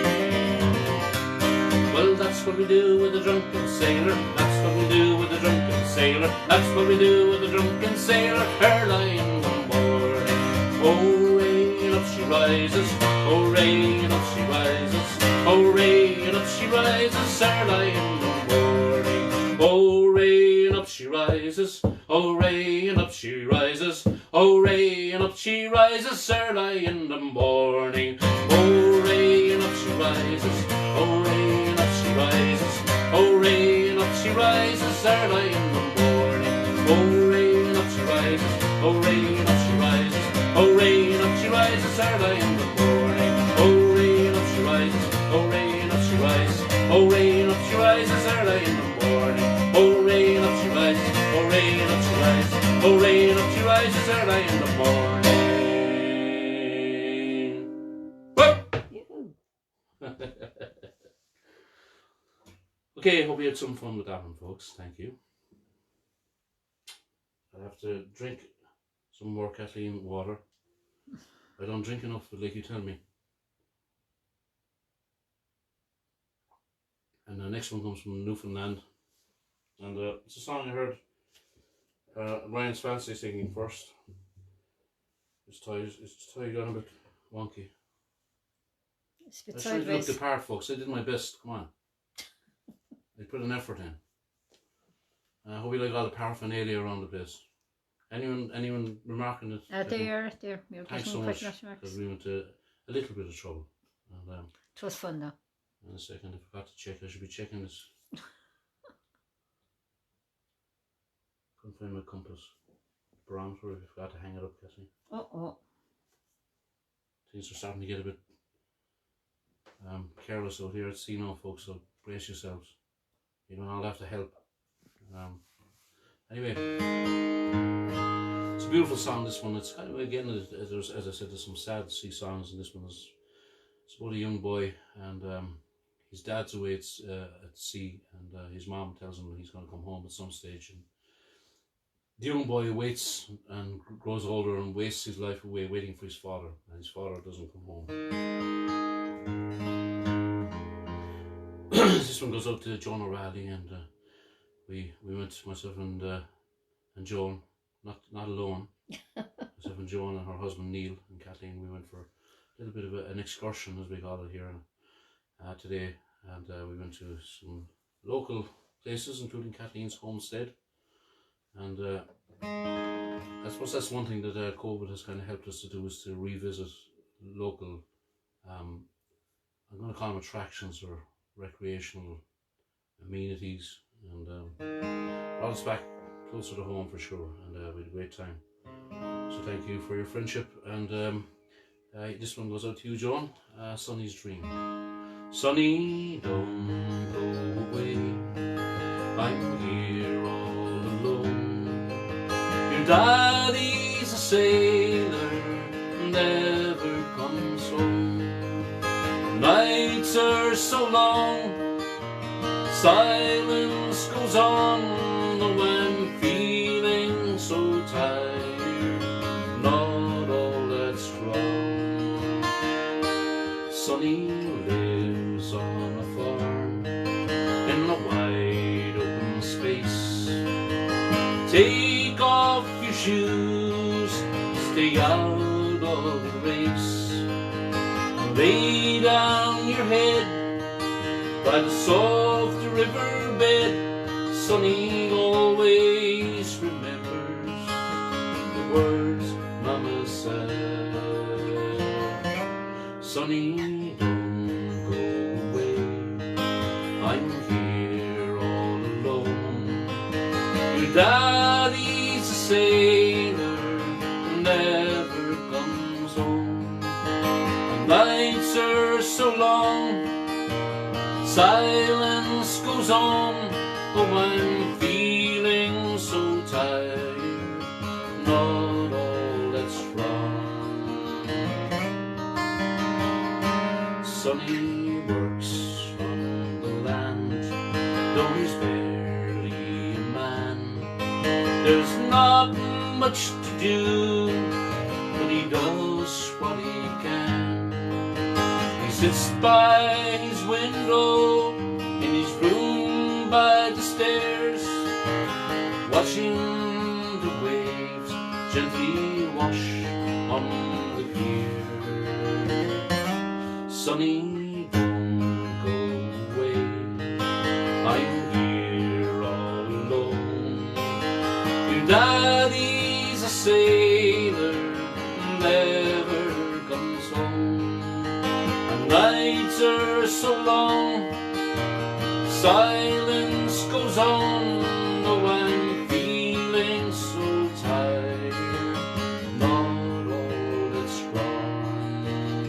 Well, that's what we do with a drunken sailor, that's what we do with a drunken sailor, that's what we do with a drunken sailor early in the morning. Hooray, and up she rises, hooray, and up she rises, hooray, and up she rises early in the morning. Hooray, and up she rises, hooray, and up she rises, hooray, and up she rises early in the morning. Hooray, and up she rises, hooray, and up she rises, hooray, and up she rises early in the morning. Hooray, and up she rises, hooray, and up she rises, hooray, and up she rises early in the morning. Hooray, and up she rises, hooray, and up she rises, hooray, and up she rises early in the morning. Hooray, and up she rises, hooray, and up she rises, hooray, and up she rises early in the morning. Whoop! Okay, hope you had some fun with that one, folks. Thank you. I have to drink some more Kathleen water. I don't drink enough, but like you tell me. And the next one comes from Newfoundland. And it's a song I heard Ryan Swansea singing first. It's tied on a bit wonky. It's a bit I tried to look sideways. the part, folks. I did my best. Come on. I put an effort in. I hope you like all the paraphernalia around the place. Anyone remarking it? There. We're Thanks getting so much, question marks. because we went to a little bit of trouble. And It was fun though. in a second, I forgot to check. I should be checking this. Couldn't find my compass. Barometer. I forgot to hang it up, Cassie. Oh. Things are starting to get a bit careless out here at sea now, folks, so brace yourselves. You don't all have to help. Anyway, it's a beautiful song, this one. It's kind of, again, as I said, there's some sad sea songs, and this one is, it's about a young boy, and his dad's away at sea, and his mom tells him that he's going to come home at some stage, and the young boy waits and grows older and wastes his life away waiting for his father, and his father doesn't come home. This one goes out to Joan O'Reilly, and we went, myself and Joan, not alone, myself and Joan and her husband Neil and Kathleen, we went for a little bit of an excursion, as we call it here today, and we went to some local places, including Kathleen's homestead. And I suppose that's one thing that COVID has kind of helped us to do, is to revisit local, I'm going to call them attractions or recreational amenities, and brought us back closer to home for sure, and we had a great time. So thank you for your friendship, and this one goes out to you, John. Sonnys Dream. Sonny, don't go away, I'm here all alone. Your daddy's a sailor, never comes home. Nights are so long, silence goes on. Though I'm feeling so tired, not all that strong. Sonny lives on a farm in a wide open space. Take off your shoes, stay out of the race. Lay down your head by the soft riverbed. Sonny always remembers the words Mama said. Sonny, don't go away, I'm here all alone. Your daddy's a sailor, never comes home. Nights are so long, silence goes on. Oh, I'm feeling tired, not all that's wrong. Sonny works on the land, though he's barely a man. There's not much to do, but he does what he can. He sits by his window in his room by the stairs, watching the waves gently wash on the pier. Sonny, don't go away, I'm here all alone. Your daddy's a sailor, never comes home. And nights are so long, silence goes on. Oh, I'm feeling so tired, not all that's wrong.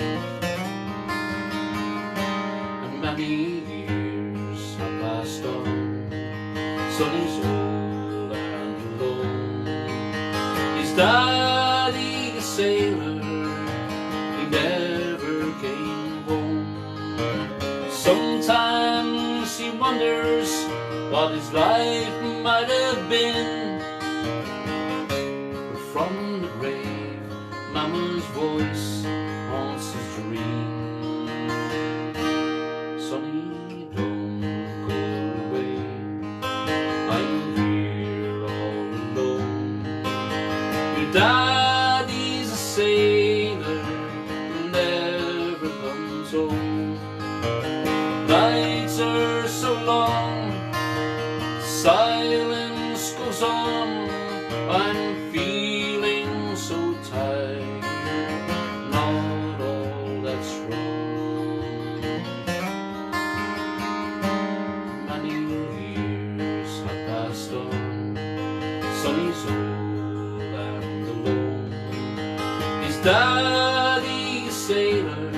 And many years have passed on, Sonny's old and alone. His daddy, a sailor, he never came home. Sometimes he wonders what his life might have been, but from the grave, Mama's voice haunts his dream. Sonny, don't go away, I'm here all alone. Your daddy's a sailor, never comes home. Nights are so long, silence goes on. I'm feeling so tired, not all that's wrong. Many years have passed on, Sonny's old and alone. His daddy, a sailor,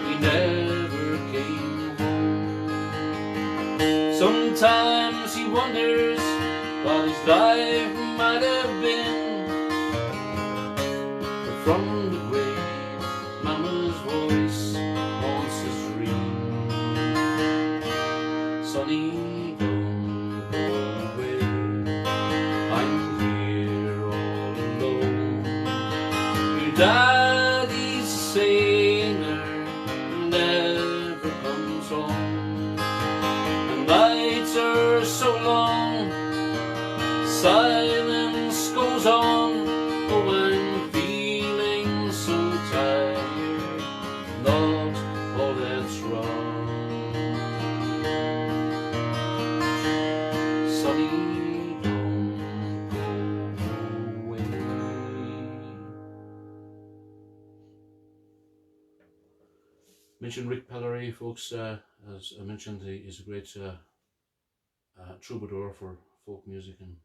he never came home. Sometimes he wonders what his life might have been, but from the grave, Mama's voice haunts his dream. Sonny, don't go away, I'm here all alone. Your daddy's a sailor, never comes home. And nights are so long, silence goes on. Oh, I'm feeling so tired, not all that's wrong. Sonny, don't go away. Mentioned Rick Pellery, folks. As I mentioned, he is a great troubadour for folk music in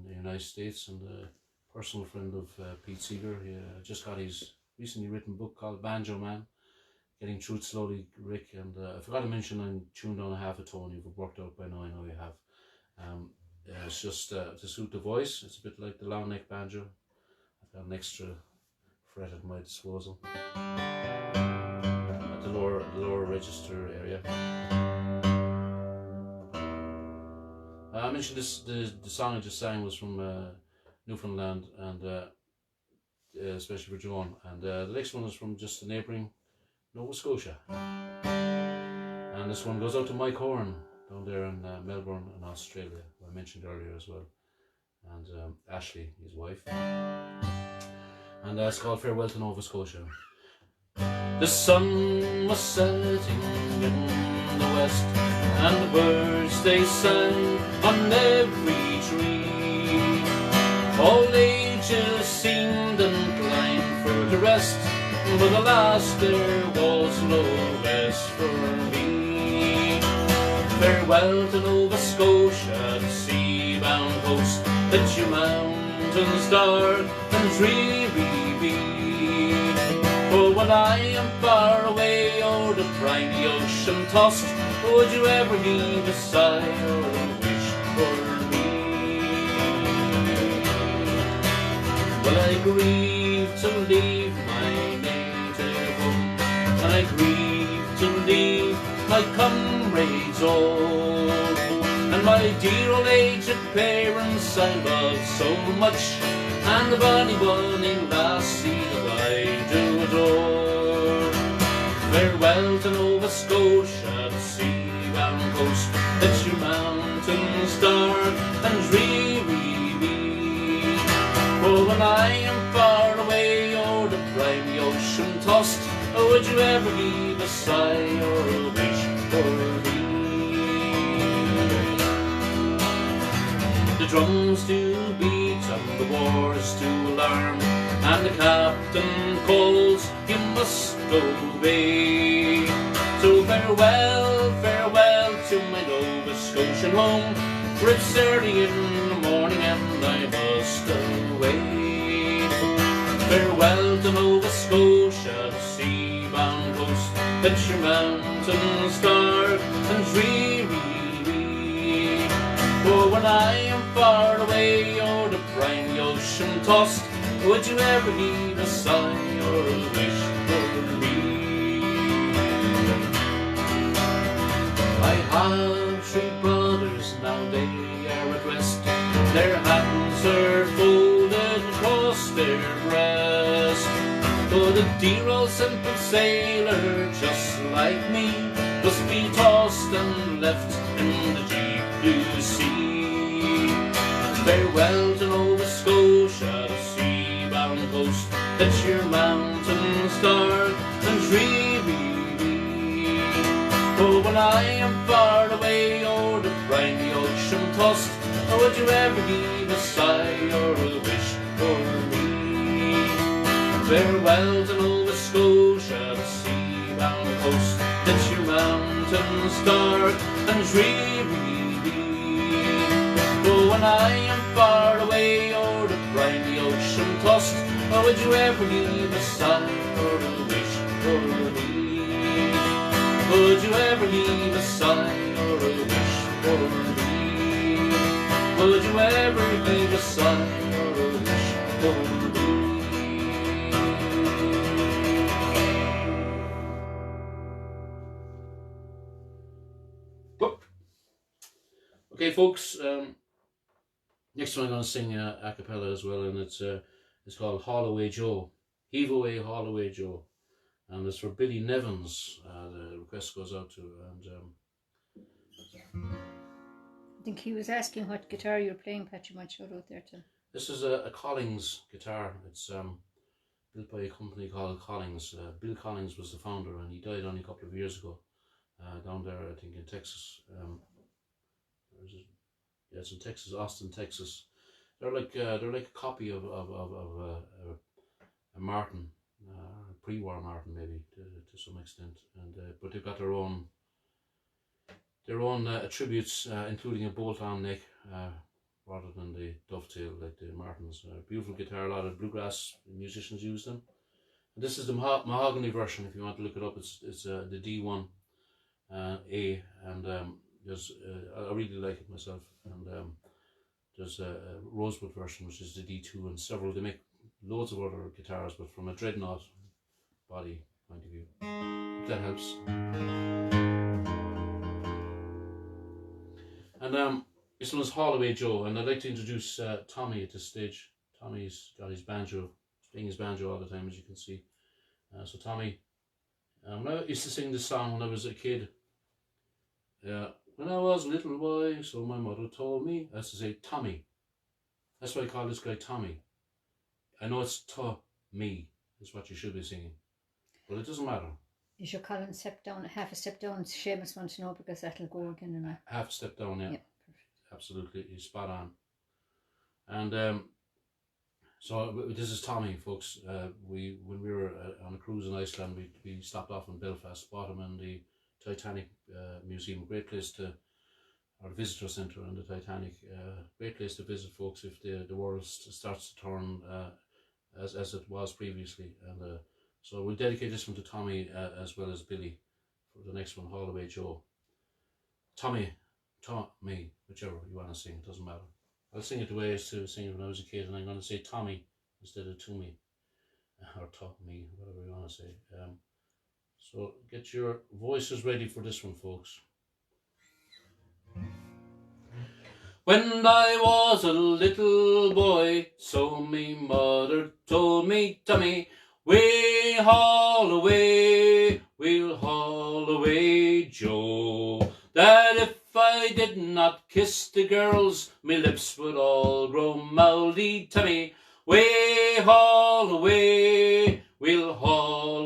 the United States, and a personal friend of Pete Seeger. He just got his recently written book called Banjo Man, Getting Through It Slowly, Rick. And I forgot to mention I'm tuned on a half a tone. You've worked out by now, I know you have. It's just to suit the voice. It's a bit like the long neck banjo. I've got an extra fret at my disposal at the lower register area. I mentioned this. The song I just sang was from Newfoundland, and especially for Joan. And the next one is from just the neighbouring Nova Scotia. And this one goes out to Mike Horn down there in Melbourne in Australia, who I mentioned earlier as well, and Ashley, his wife. And it's called Farewell to Nova Scotia. The sun was setting in the west, and the birds they sang on every tree. All ages seemed inclined for the rest, but alas, there was no rest for me. Farewell to Nova Scotia, the sea-bound coast, let your mountains dark and dreary be. For when I am far away o'er the briny ocean tossed, would you ever leave a sigh or a wish for me? I grieve to leave my native home, and I grieve to leave my comrades all, and my dear old aged parents I love so much, and the bonny lassie that I do adore. Farewell to Nova Scotia, the sea-bound coast, let your mountains dark and dreary be. For when I am far away o'er the briny ocean tossed, oh, would you ever give a sigh or a wish for me? The drums do beat and the wars do alarm, and the captain calls, you must obey. So farewell, farewell to my Nova Scotian home, for it's early in the morning and I must away. Farewell to Nova Scotia, the sea-bound coast, let your mountains dark and dreary be. For when I am far away o'er the briny ocean tossed, would you ever heave a sigh or a wish for me? I have 3 brothers, now they are at rest, their hands are folded across their breast. But a dear old simple sailor just like me must be tossed and left in the deep blue sea. Farewell to Nova Scotia, the sea-bound coast, let your mountains dark and dreary be. For when I am far away o'er the briny ocean tossed, oh, would you ever give a sigh or a wish for me? Farewell to Nova Scotia, the sea-bound coast, let your mountains dark and dreary be. For when I am far away o'er the briny ocean tossed, oh, would you ever give a sigh or a wish for me? Would you ever give a sigh or a wish for me? Would you ever give a sigh or a wish for me? Whoop. Okay, folks. Next one I'm going to sing a cappella as well, and it's called Haul Away Joe. Heave Away, Haul Away Joe. And it's for Billy Nevins. The request goes out to, and I think he was asking what guitar you're playing, Pat. You might shout out there too. this is a Collings guitar. It's built by a company called Collings. Bill Collings was the founder, and he died only a couple of years ago down there, I think, in Texas. Where is it? Yeah, it's in Texas, Austin, Texas. They're like a copy of a Martin, pre-war Martin maybe to some extent, and but they've got their own attributes, including a bolt-on neck rather than the dovetail like the Martins. Beautiful guitar. A lot of bluegrass musicians use them. And this is the mahogany version. If you want to look it up, it's the D1 A, and there's I really like it myself. And there's a rosewood version, which is the D2, and several. They make loads of other guitars, but from a dreadnought body point of view. If that helps. And this one's Haul Away Joe, and I'd like to introduce Tommy at this stage. Tommy's got his banjo, he's playing his banjo all the time, as you can see. So Tommy, when I used to sing this song when I was a kid, when I was a little boy, so my mother told me, I used to say Tommy. That's why I call this guy Tommy. I know it's me is what you should be singing, but it doesn't matter. You should call him step down, half a step down. Seamus wants to know because that'll go again and half a step down, yeah. Yep. Absolutely, he's spot on. And so this is Tommy, folks. When we were on a cruise in Iceland, we stopped off in Belfast, bought him in the Titanic Museum. Great place to, or visitor centre in the Titanic. Great place to visit, folks, if the world starts to turn as it was previously. And so we'll dedicate this one to Tommy as well as Billy for the next one, Haul Away Joe. Tommy, whichever you want to sing, it doesn't matter. I'll sing it the way I used to sing it when I was a kid, and I'm going to say Tommy instead of to me, or talk me, whatever you want to say. So get your voices ready for this one, folks. When I was a little boy, so me mother told me, Tommy, we'll haul away, Joe, that if I did not kiss the girls, me lips would all grow mouldy, Tommy, we'll haul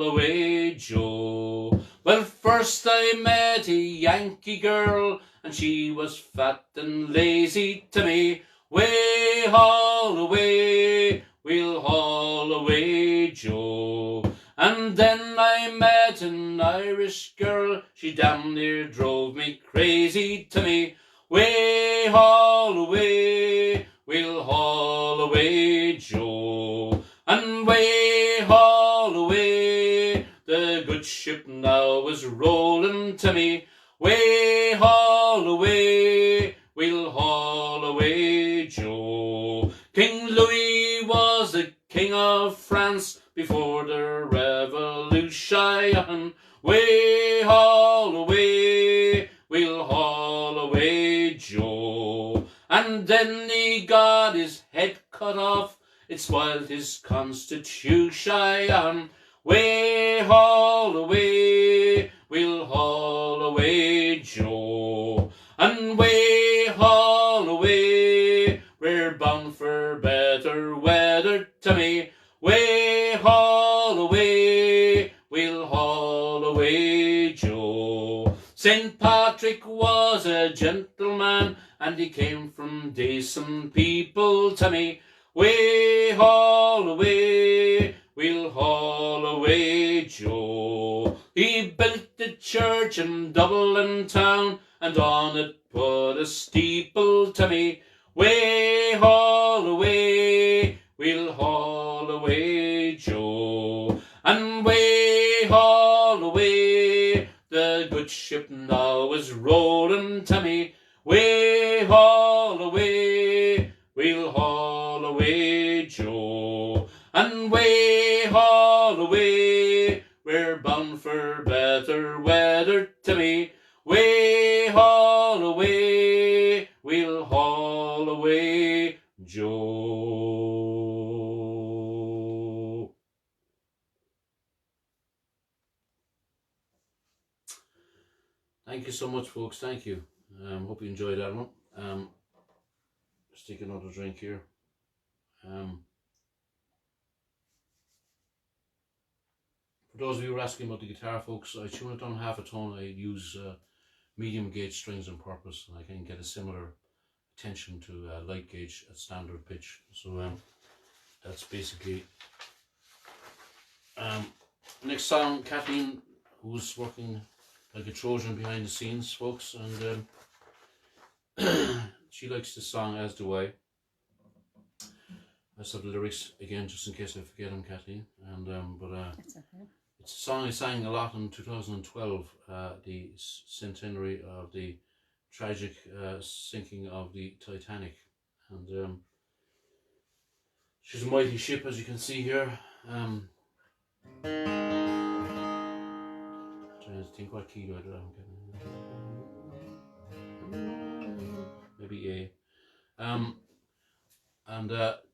away, Joe. Well, first I met a Yankee girl, and she was fat and lazy to me. We'll haul away, Joe. And then I met an Irish girl, she damn near drove me crazy to me. We'll haul away, Joe. And we'll haul away, the good ship now was rolling to me. We'll haul away, Joe. King Louis was the King of France before the Revolution. We'll haul away, Joe. And then he got his head cut off, it spoiled his constitution. We'll haul away, Joe. And we'll haul away, we're bound for better weather to me. We'll haul away, Joe. St. Patrick was a gentleman, and he came from decent people to me. We'll haul away, Joe. He built the church in Dublin town, and on it put a steeple to me. We'll haul away, Joe. And we'll haul away, the good ship now is rolling to me. We'll haul away, Joe. And we'll haul away, we're bound for better weather to me. We'll haul away, Joe. Thank you so much, folks. Thank you. Hope you enjoyed that one. Just take another drink here. For those of you who are asking about the guitar, folks, I tune it down half a tone. I use medium gauge strings on purpose, and I can get a similar tension to light gauge at standard pitch. So that's basically next song. Kathleen, who's working like a Trojan behind the scenes, folks, and she likes this song, as do I. I saw the lyrics again, just in case I forget them, Kathleen. And That's okay. it's a song I sang a lot in 2012, the centenary of the tragic sinking of the Titanic. And she's a mighty ship, as you can see here. Trying to think what key do I do. Maybe A.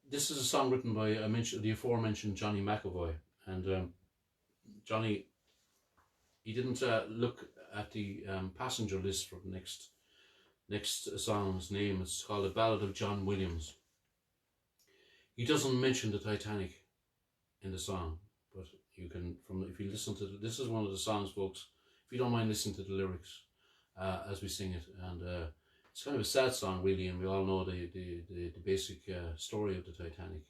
This is a song written by the aforementioned Johnny McAvoy, and Johnny, he didn't look at the passenger list for the next song's name. It's called The Ballad of John Williams. He doesn't mention the Titanic in the song, but you can, if you listen to this is one of the songs, folks, if you don't mind listening to the lyrics as we sing it. And it's kind of a sad song, really, and we all know the basic story of the Titanic.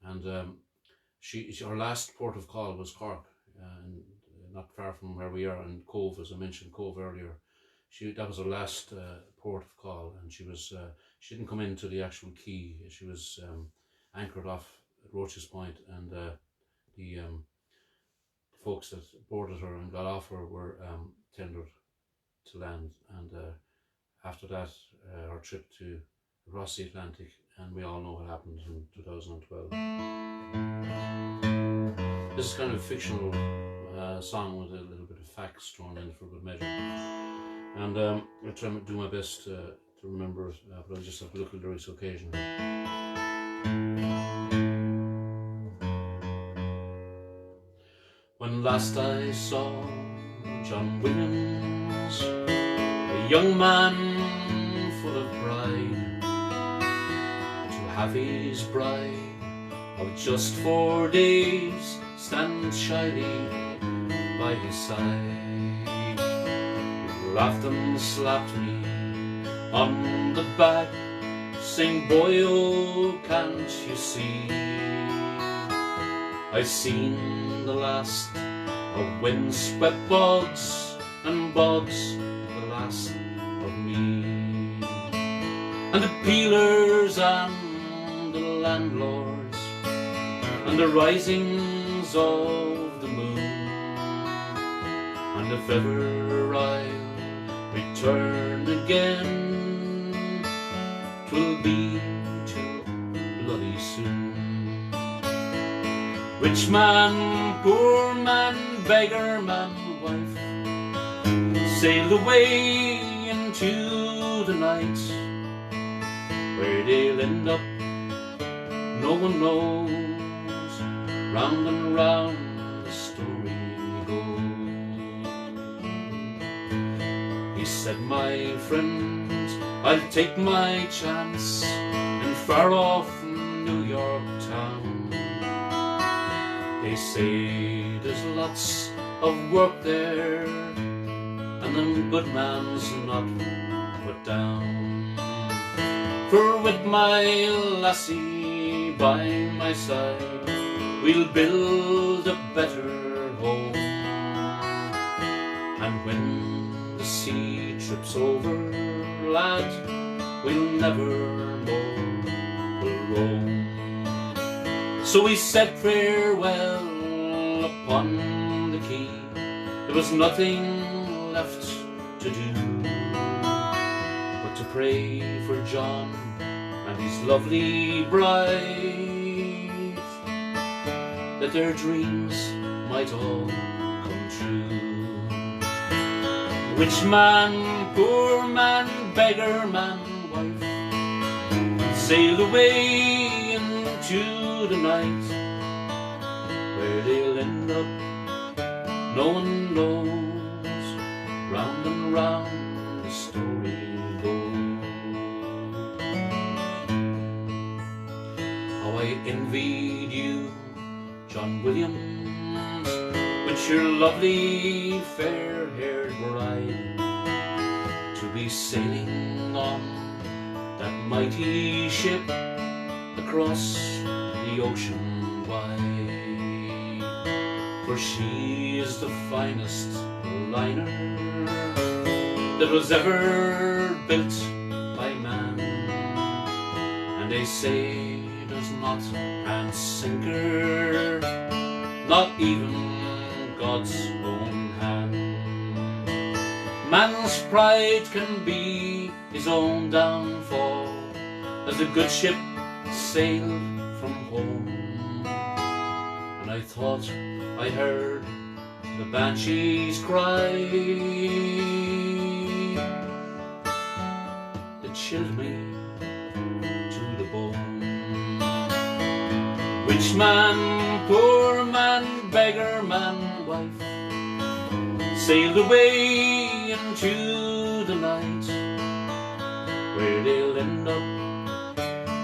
And her last port of call was Cork, and not far from where we are in Cove, as I mentioned Cove earlier. That was her last port of call, and she didn't come into the actual quay. She was anchored off at Roach's Point, and the folks that boarded her and got off her were tendered to land. And after that, our trip across the Atlantic, and we all know what happened in 2012. This is kind of a fictional song with a little bit of facts thrown in for good measure. And I try to do my best to remember it, but I just have to look at the lyrics occasionally. When last I saw John Williams, a young man full of pride, to have his bride of just 4 days stand shyly by his side, he laughed and slapped me on the back, saying, "Boy, oh, can't you see? I've seen the last of windswept bogs, and bogs the last of me, and the peelers and the landlords, and the risings of the moon, and if ever I'll return again, 'twill be too bloody soon. Rich man, poor man, beggar man, wife, sailed away into the night. Where they'll end up, no one knows. Round and round the story goes. He said, "My friends, I'll take my chance in far off New York town. They say there's lots of work there, and the good man's not put down. For with my lassie by my side, we'll build a better home. And when the sea trips over, lad, we'll never more will roam." So we said farewell upon the quay. There was nothing left to do but to pray for John and his lovely bride, that their dreams might all come true. Rich man, poor man, beggar man, wife, sailed away into the night. Where they'll end up, no one knows. Round and round the story goes. How I envied you, John Williams, with your lovely fair-haired bride, to be sailing on that mighty ship across the ocean wide. For she is the finest liner that was ever built by man, and they say there's not an sinker, not even God's own hand. Man's pride can be his own downfall, as the good ship sailed from home. And I thought I heard the banshees cry. It chilled me to the bone. Rich man, poor man, beggar man, wife, sailed away into the night. Where they'll end up,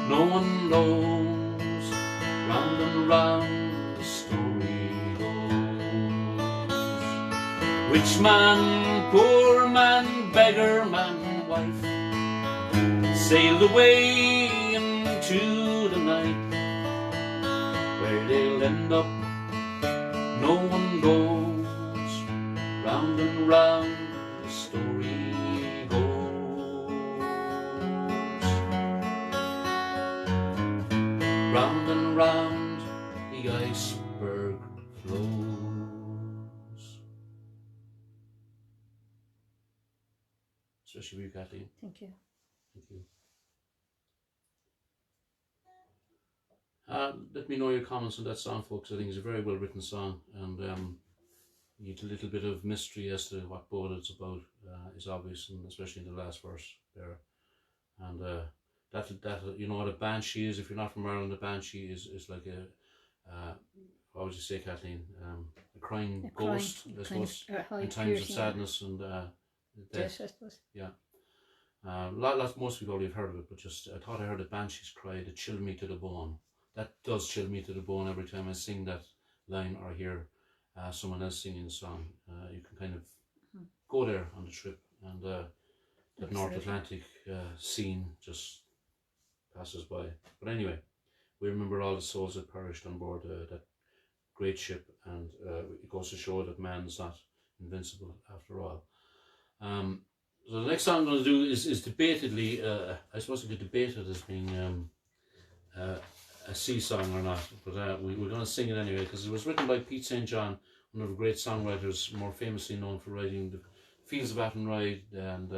no one knows. Round and round the story goes. Rich man, poor man, beggar man, wife, sailed away into the night. Where they'll end up, no one knows. Round and round the story goes. Round and round the iceberg flows. Especially you, Kathleen. Thank you. Thank you. Let me know your comments on that song, folks. I think it's a very well written song, and you need a little bit of mystery as to what boat it's about. Is obvious, and especially in the last verse there. And that you know what a banshee is. If you're not from Ireland, a banshee is like a what would you say, Kathleen? A crying ghost, I suppose, in times of sadness and death. I suppose. Yeah. Most people already have heard of it, but just I thought I heard a banshee's cry that chilled me to the bone. That does chill me to the bone every time I sing that line or hear someone else singing the song. You can kind of go there on the trip, and that North Atlantic scene just passes by. But anyway, we remember all the souls that perished on board that great ship, and it goes to show that man's not invincible after all. So the next song I'm going to do is debatedly, I suppose you could debate it as being a sea song or not, but we're going to sing it anyway because it was written by Pete St. John, one of the great songwriters, more famously known for writing the Fields of Athenry and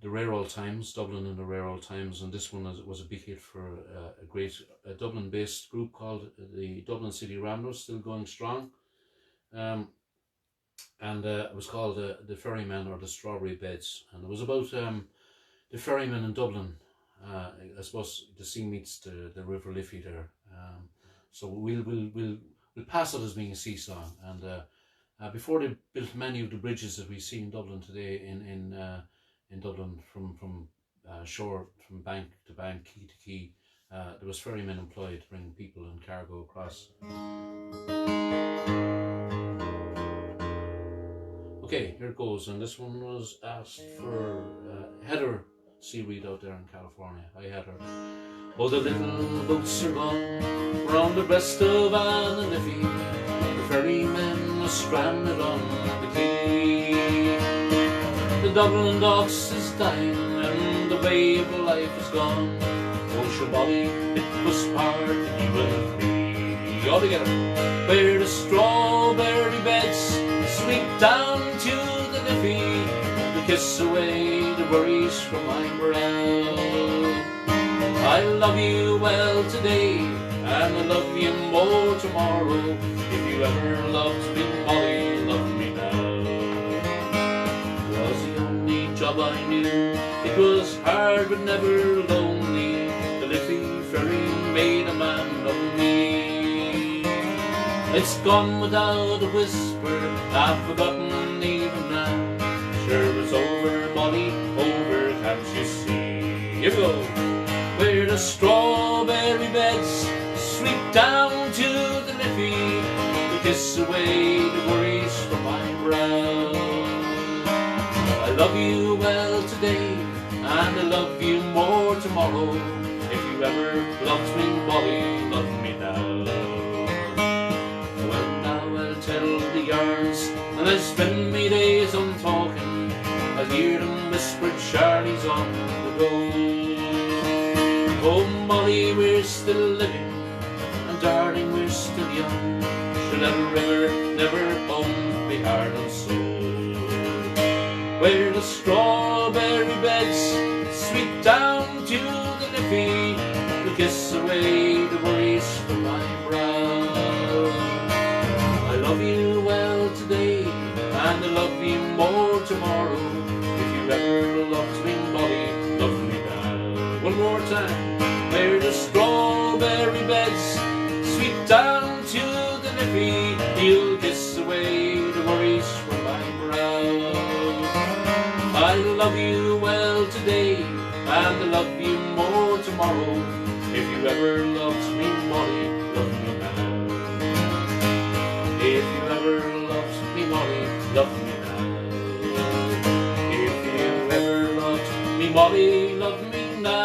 the Rare Old Times, Dublin and the Rare Old Times, and this one was a big hit for a great Dublin-based group called the Dublin City Ramblers, still going strong. And it was called the Ferryman or the Strawberry Beds, and it was about the ferryman in Dublin. I suppose the sea meets the River Liffey there. So we'll pass it as being a sea song. And before they built many of the bridges that we see in Dublin today, in Dublin from shore, from bank to bank, quay to quay, there was ferrymen employed to bring people and cargo across. Okay, here it goes, and this one was asked for Heather Seaweed out there in California. Hi Heather. Oh, the little boats are gone, we're on the breast of Anne and Liffey. The ferrymen are stranded on the quay. The Dublin docks is dying, and the wave of life is gone. Oh, Shabali, it was hard to be with me. All together. Where the strawberry beds sweep down to the Liffey, to kiss away the worries from my brow. I love you well today, and I love you more tomorrow. If you ever loved me, Molly, love me now. It was the only job I knew. It was hard but never lonely. The Liffey ferry made a man of me. It's gone without a whisper, I've forgotten even now. Sure it's over, Molly, over, can't you see? Here we go. Where the strawberry beds sweep down to the Liffey, to kiss away the worries from my brow. I love you well today, and I love you more tomorrow. If you ever loved me, Molly, love me now. Tell the yarns, and I spend me days on talking. I hear them whisper, Charlie's on the go. Oh Molly, we're still living, and darling, we're still young. Should never own me heart and soul. Where the strawberry beds sweep down to the Liffey, to kiss away the worries from my brow. I love you well today, and I love you more tomorrow. If you ever loved me, Molly, love me now. One more time. Where the strawberry beds sweep down to the Liffey, you'll kiss away the worries from my brow. I love you well today, and I love you more tomorrow. If you ever loved me, Molly, love me now. If you ever loved me, Molly, love me now. If you ever loved me, Molly, love me now.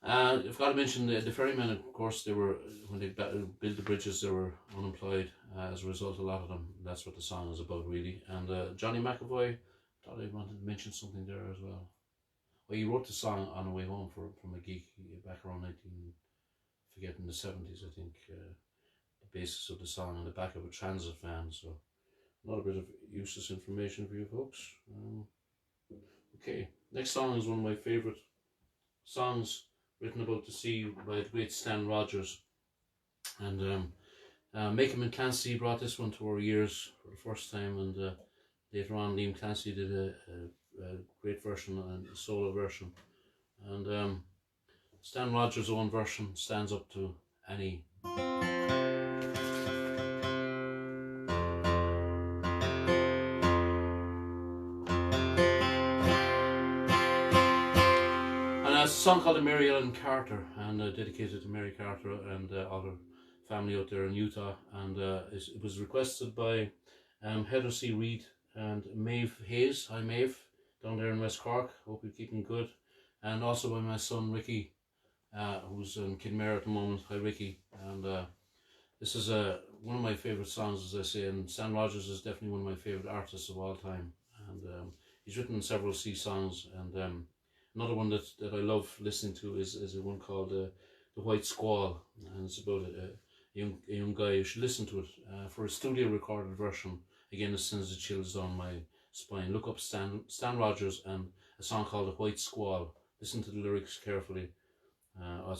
I've got to mention the ferrymen, of course, they were, when they built the bridges, they were unemployed as a result, a lot of them. That's what the song is about, really. And Johnny McAvoy, thought I wanted to mention something there as well. Well, he wrote the song on the way home from a gig back around in the 70s, I think. The basis of the song on the back of a transit van, so Not a bit of useless information for you folks. Okay, next song is one of my favourite songs written about the sea by the great Stan Rogers. And Macon and Clancy brought this one to our ears for the first time, and later on Liam Clancy did a great version and a solo version. And Stan Rogers' own version stands up to any. It's a song called Mary Ellen Carter, and dedicated to Mary Carter and all her family out there in Utah. And it was requested by Heather C. Reid and Maeve Hayes. Hi Maeve, down there in West Cork. Hope you're keeping good. And also by my son Ricky, who's in Connemara at the moment. Hi Ricky. And this is one of my favourite songs, as I say, and Stan Rogers is definitely one of my favourite artists of all time. And he's written several sea songs, and another one that I love listening to is a one called The White Squall, and it's about a young guy. You should listen to it. For a studio recorded version, again, it sends the chills down my spine. Look up Stan Rogers and a song called The White Squall. Listen to the lyrics carefully, or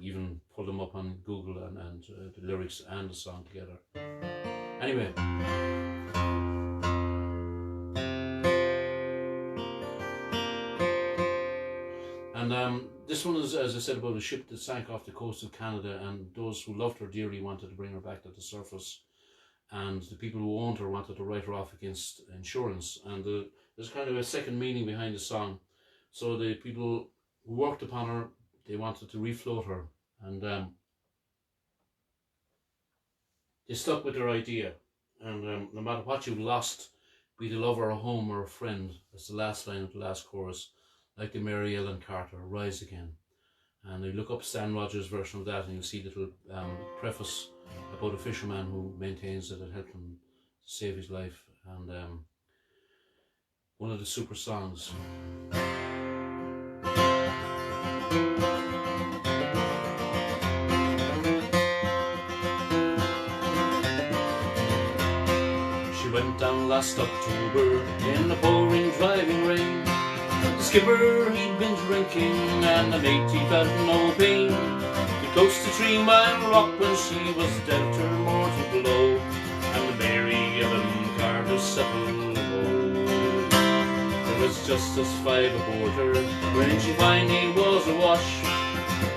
even pull them up on Google and the lyrics and the song together. Anyway. And this one is, as I said, about a ship that sank off the coast of Canada, and those who loved her dearly wanted to bring her back to the surface, and the people who owned her wanted to write her off against insurance. And there's kind of a second meaning behind the song. So the people who worked upon her, they wanted to refloat her, and they stuck with their idea. And no matter what you've lost, be it a lover, a home, or a friend, that's the last line of the last chorus. Like the Mary Ellen Carter, rise again. And you look up Stan Rogers' version of that, and you'll see a little preface about a fisherman who maintains that it helped him save his life. And one of the super songs. She went down last October in the pouring, driving rain. The skipper, he'd been drinking, and the mate, he felt no pain. He close to 3 Mile Rock when she was dealt her mortal blow, and the Mary Ellen Carter settled low. There was just us 5 aboard her when she finally was awash.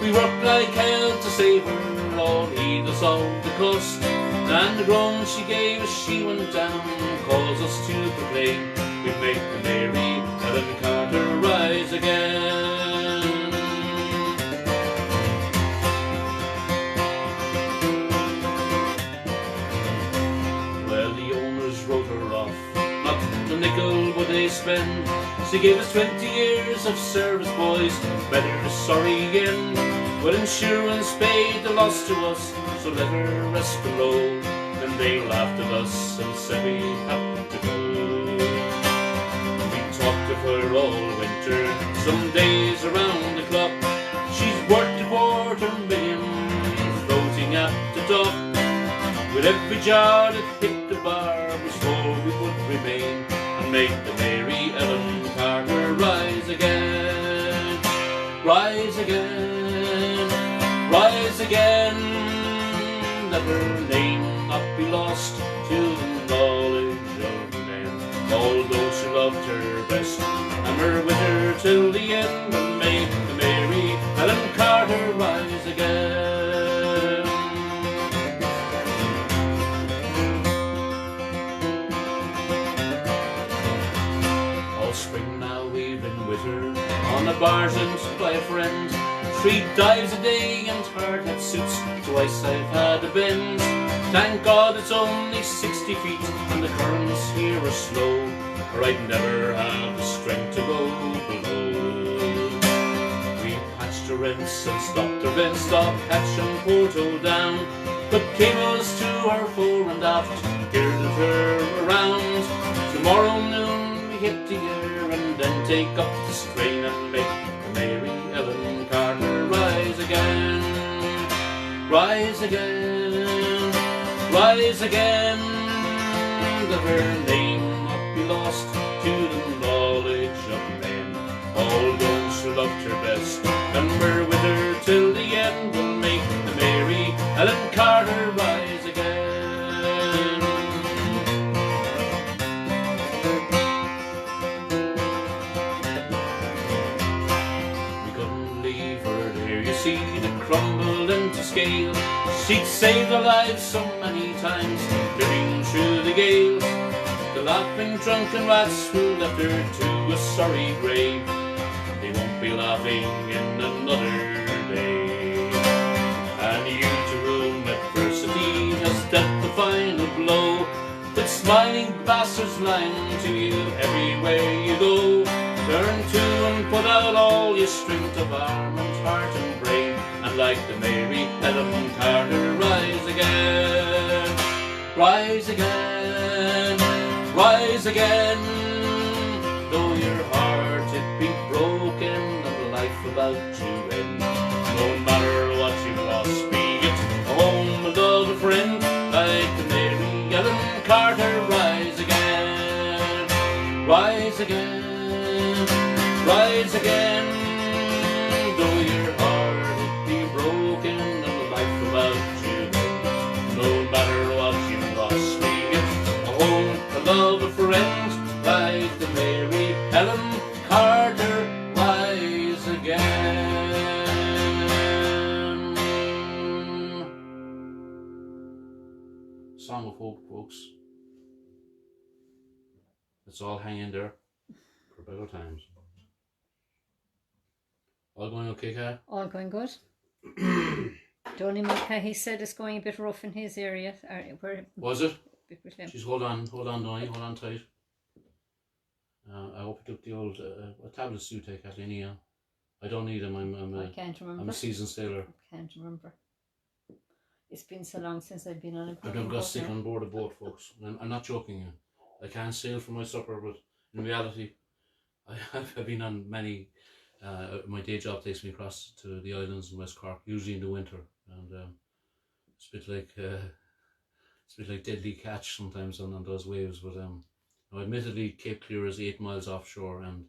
We worked like hell to save her, all heedless of the cost, and the groan she gave as she went down caused us to proclaim we'd make the Mary Ellen Carter rise again. Well, the owners wrote her off, not a nickel would they spend. She gave us 20 years of service, boys, better sorry again. Well, insurance paid the loss to us, so let her rest below. Then they laughed at us and said we had to go. Talked of her all winter, some days around the clock. She's worth $250,000 floating at the dock. With every jar that hit the bar, we swore we would remain and make the Mary Ellen Carter rise again. Rise again, rise again. Let her name not be lost to the knowledge of men. All those who loved her best and were with her till the end will make the Mary Ellen Carter rise again. All spring now we've been with her on a barge and by a friend. 3 dives a day and hard hat suits, twice I've had a bend. Thank God it's only 60 feet and the currents here are slow, or I'd never have the strength to go below. We patched the rents and stopped the vents, stopped hatch and porto down, put cables to our fore and aft, girded her around. Tomorrow noon we hit the air and then take up the strain and make the Mary Ellen Carter rise again. Rise again, rise again. that her name not be lost to the knowledge of men. All those who loved her best and were with her till the end will make the Mary Ellen Carter rise again. We couldn't leave her there, you see, that crumbled into scale. She'd saved our lives so many times, living through the gales. The laughing drunken rats who left her to a sorry grave, they won't be laughing in another day. And you to whom adversity has dealt the final blow, with smiling bastards lying to you everywhere you go, turn to and put out all your strength of arm and heart and brain, and like the Mary Ellen Carter rise again, rise again, rise again. Though your heart it be broken and life about to end, no matter what you've lost, be it a home, a love, a friend, like the Mary Ellen Carter rise again, rise again, rise again. Though your heart it be broken and life about to end, no matter what you've lost, be it a home, a love, a friend, like the Mary Ellen Carter rise again. Song of hope, folks. Let's all hang in there for better times. All going okay, Kat? All going good. Donny Mulcahy said it's going a bit rough in his area. Was it? With him. She's hold on, Donny, hold on tight. I hope you took the old what tablets do you take, Kathleen? Yeah. I don't need them. I can't remember. I'm a seasoned sailor. I can't remember. It's been so long since I've been on a boat. I've never got sick on board a boat, folks. I'm not joking you. I can't sail for my supper, but in reality, I've been on many. My day job takes me across to the islands in West Cork, usually in the winter, and it's a bit like deadly catch sometimes on those waves. But now admittedly, Cape Clear is 8 miles offshore, and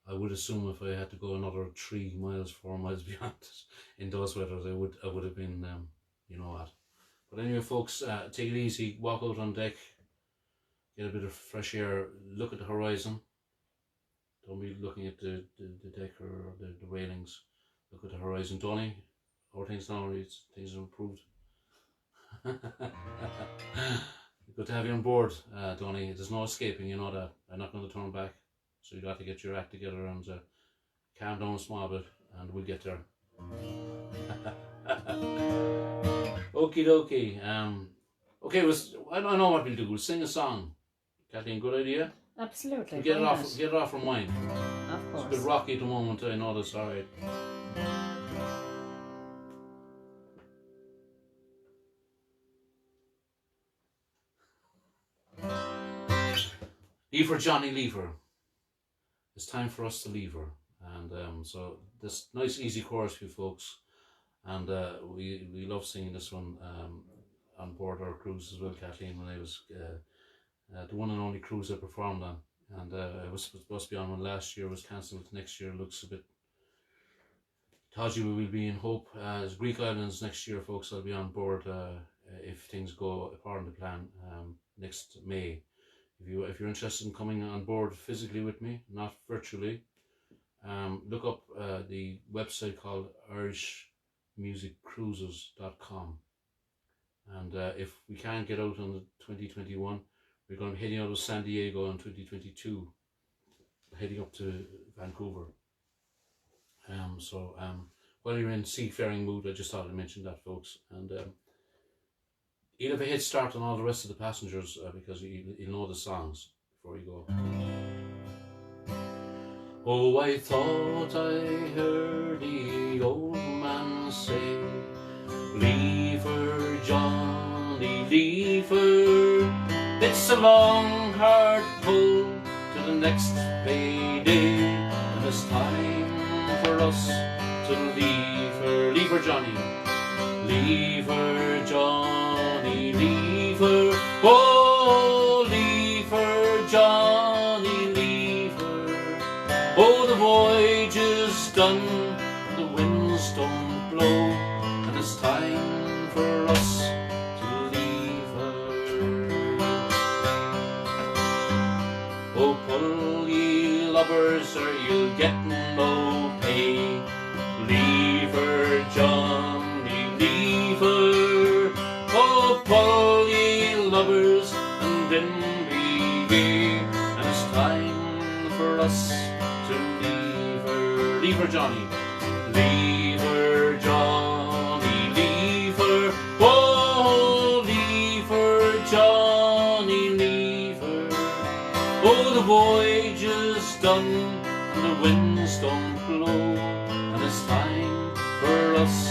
I would assume if I had to go another 3 miles, 4 miles beyond it in those weathers, I would have been, you know what. But anyway, folks, take it easy, walk out on deck, get a bit of fresh air, look at the horizon. Don't be looking at the deck or the railings. Look at the horizon. Donny, how are things now? Things are improved. Good to have you on board, Donny. There's no escaping, you know that. I'm not going to turn back. So you got to get your act together and calm down a small bit, and we'll get there. Okie dokie. Okay, I don't know what we'll do. We'll sing a song. Kathleen, good idea? Absolutely. Get it off from mine. Of course. It's a bit rocky at the moment, I know that's alright. Leave her, Johnny, leave her. It's time for us to leave her. And so this nice easy chorus for you folks. And we love singing this one on board our cruise as well, Kathleen, when I was the one and only cruise I performed on. And I was supposed to be on one last year, was cancelled. Next year looks a bit dodgy. We will be in Hope. As Greek Islands next year, folks, I'll be on board if things go according to plan next May. If you're interested in coming on board physically with me, not virtually, look up the website called irishmusiccruises.com. And if we can't get out on the 2021, we're going to be heading out of San Diego in 2022, heading up to Vancouver. So while you're in seafaring mood, I just thought I'd mention that, folks. And you'll have a head start on all the rest of the passengers because you'll know the songs before you go. Oh, I thought I heard the old man say, leave her, Johnny, leave her. It's a long, hard pull to the next payday, and it's time for us to leave her. Leave her, Johnny. Leave her, Johnny, leave her. Oh, leave lubbers or you'll get no pay. Leave her, Johnny, leave her. Oh, pull ye lubbers and then be gay. And it's time for us to leave her. Leave her, Johnny. Leave her, Johnny, leave her. Oh, leave her, Johnny, leave her. Oh, the voyage is done and the winds don't blow, and it's time for us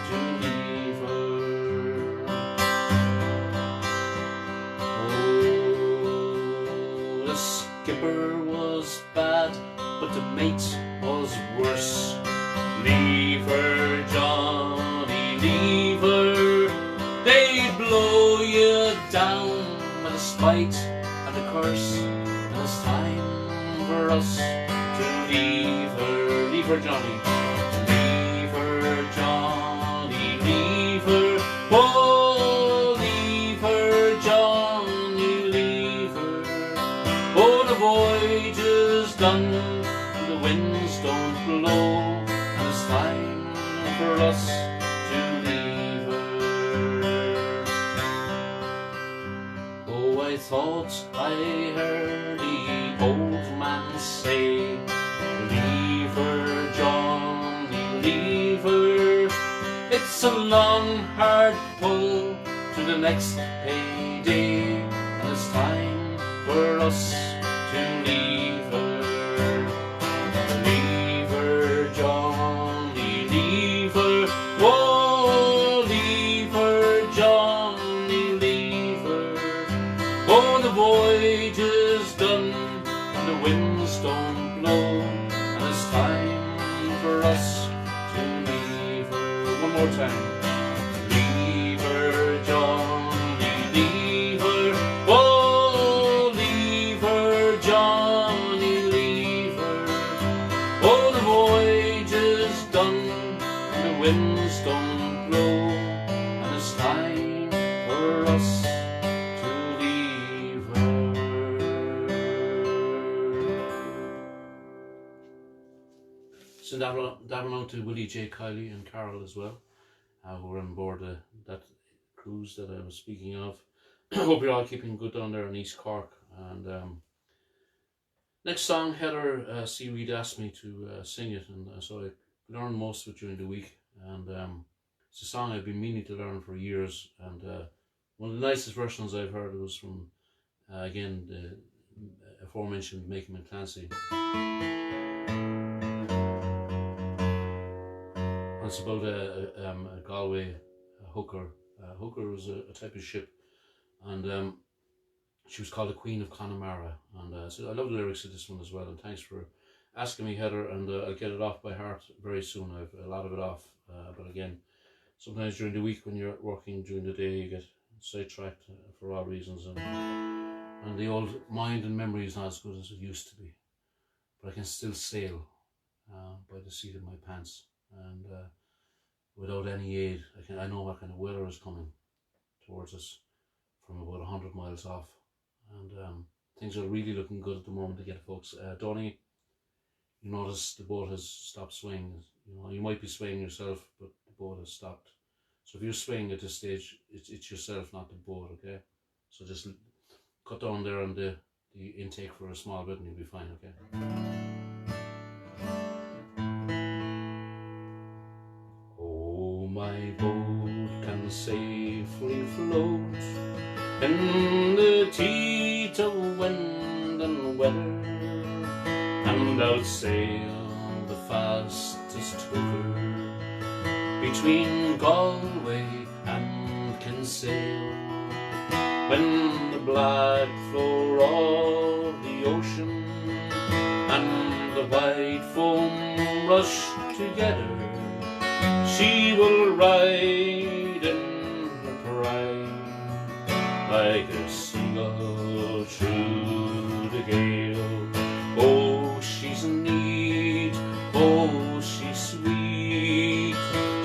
to leave her. Oh, the skipper was bad, but the mate was worse. Leave her, Johnny, leave her. They blow you down with a spite and a curse, and it's time for us to leave her. Leave her, Johnny. Leave her, Johnny, leave her. Oh, leave her, Johnny, leave her. Oh, the voyage is done and the winds don't blow, and it's time for us to leave her. Oh, I thought I heard the old man say, leave her, Johnny, leave her. It's a long, hard pull to the next payday, and it's time for us to leave her. Leave her, Johnny, leave her. Oh, leave her, Johnny, leave her. Oh, the voyage is done and the winds don't blow, and it's time for us to leave her. One more time. Leave her, Johnny, leave her. Oh, leave her, Johnny, leave her. Oh, the voyage is done and the winds don't blow, and it's time for us to leave her. So that belonged to Willie J. Kiley and Carol as well, who were on board that cruise that I was speaking of. I hope you're all keeping good down there in East Cork. And next song, Heather C. Reid asked me to sing it, and so I learned most of it during the week. And it's a song I've been meaning to learn for years. And one of the nicest versions I've heard was from, again, the aforementioned Macon and Clancy. And it's about a Galway hooker. Hooker was a type of ship, and she was called the Queen of Connemara. And so I love the lyrics of this one as well. And thanks for asking me, Heather. And I'll get it off by heart very soon. I've a lot of it off. But again, sometimes during the week when you're working during the day, you get sidetracked for all reasons. And the old mind and memory is not as good as it used to be. But I can still sail by the seat of my pants. And without any aid, I know what kind of weather is coming towards us from about 100 miles off. And things are really looking good at the moment again, folks. Donny, you notice the boat has stopped swaying. You know, you might be swaying yourself, but the boat has stopped. So if you're swaying at this stage, it's yourself, not the boat, okay? So just cut down there on the intake for a small bit and you'll be fine, okay? Oh, my boat can safely float in the teeth of wind and weather, and outsail the fastest hooker between Galway and Kinsale. When the black floor of the ocean and the white foam rush together, she will ride in her pride like a seagull through the gale. Oh, she's neat, oh, she's sweet,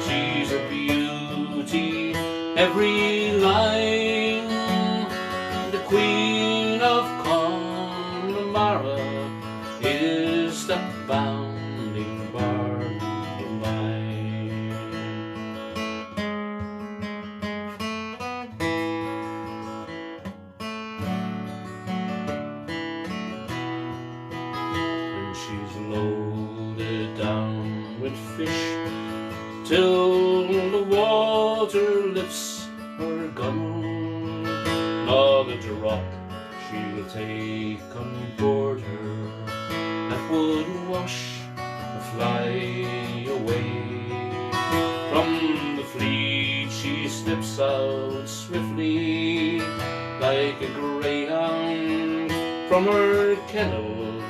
she's a beauty, every line. The Queen of Connemara is she'll take on board her that would wash or fly away. From the fleet she slips out swiftly like a greyhound from her kennel,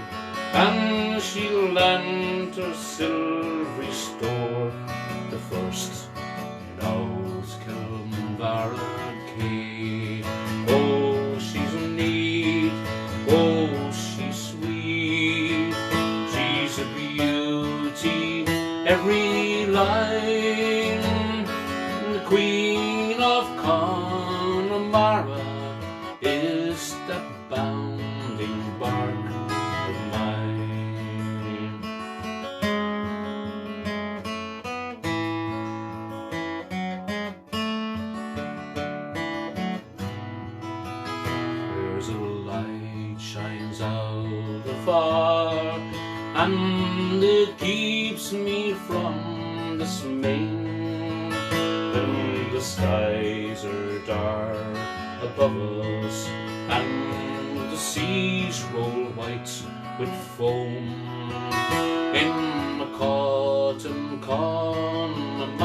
and she'll land her silvery store, the first in out Connemara Quay. Oh, she's neat, oh, she's sweet, she's a beauty, every line, the Queen of Connemara is the bounding bark of mine. There's a light shines out afar, and it keeps me from dismaying. When the skies are dark above us, and the seas roll white with foam, in the cotton Connemara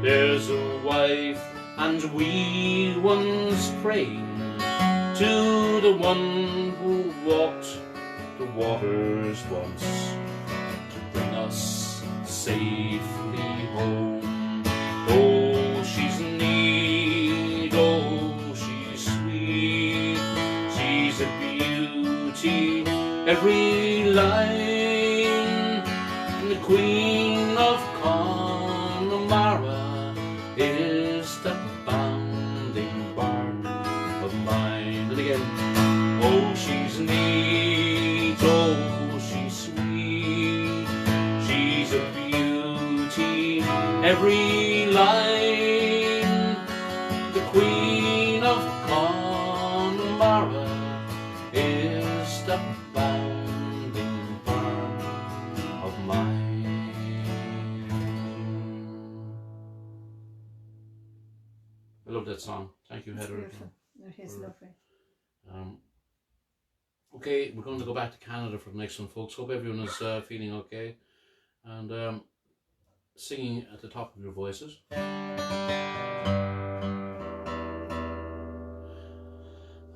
there's a wife and wee ones praying to the one who walked the waters once to bring us safely home. Oh, she's neat, oh, she's sweet, she's a beauty, every line, the Queen of Connemara is the bounding bark of mine. And again, oh, she's neat, oh, she's sweet, she's a beauty, every line, the Queen of Connemara is the bounding bark of mine. I love that song. Thank you, It's Heather. beautiful. It is lovely. Okay, we're going to go back to Canada for the next one, folks. Hope everyone is feeling okay and singing at the top of your voices.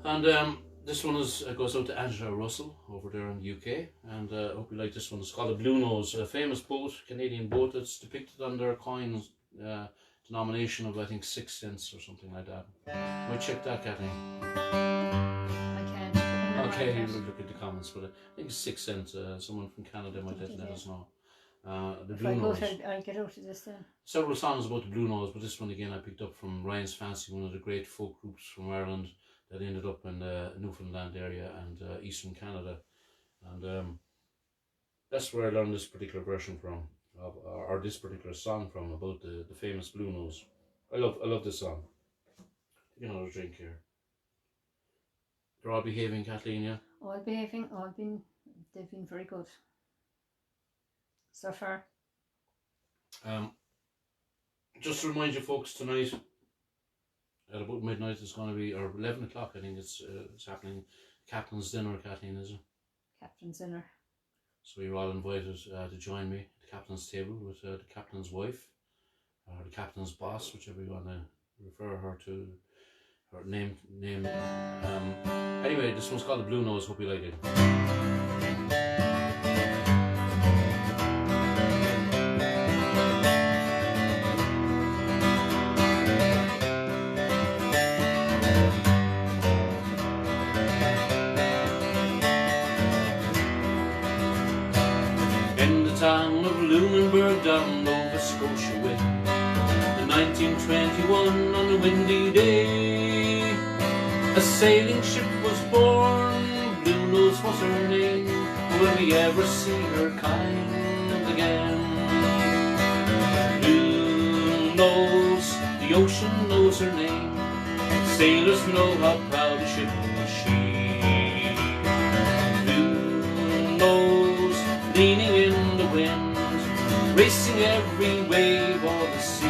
And this one is goes out to Angela Russell over there in the UK, and I hope you like this one. It's called a Bluenose, a famous boat, Canadian boat. It's depicted on their coins, denomination of I think 6 cents or something like that. Might check that, Kathleen. I can't. Okay, you look at the comments, but I think it's 6 cents. Someone from Canada might let us know. The Bluenose. I'll get out of this then. Several songs about the Bluenose, but this one again I picked up from Ryan's Fancy, one of the great folk groups from Ireland that ended up in the Newfoundland area and eastern Canada, and that's where I learned this particular version from, or this particular song from, about the famous Bluenose. I love this song. Take another drink here. They're all behaving, Kathleen, yeah? All behaving, they've been very good so far. Just to remind you folks, tonight at about midnight it's going to be, or 11 o'clock I think it's happening, Captain's Dinner, Kathleen, is it? Captain's Dinner. So you're all invited to join me at the Captain's table with the Captain's wife, or the Captain's boss, whichever you want to refer her to, her name. Anyway, this one's called the Bluenose. Hope you like it. Town of Lunenburg down Nova Scotia way, in 1921 on a windy day, a sailing ship was born, Bluenose was her name. Will we ever see her kind again? Bluenose, the ocean knows her name, sailors know how proud a ship was she. Bluenose, leaning in the wind, racing every wave of the sea.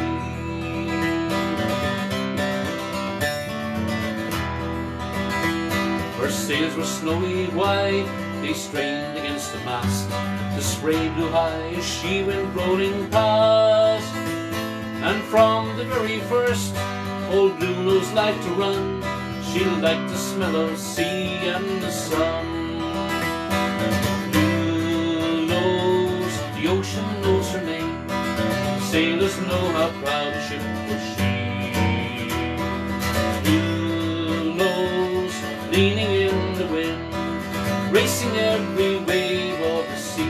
sails were snowy white, they strained against the mast. The spray blew high as she went rolling past. And from the very first, old Bluenose liked to run. She liked the smell of sea and the sun. Bluenose, the ocean knows her name. Sailors know how proud a ship was she. Bluenose, leaning in the wind, racing every wave of the sea.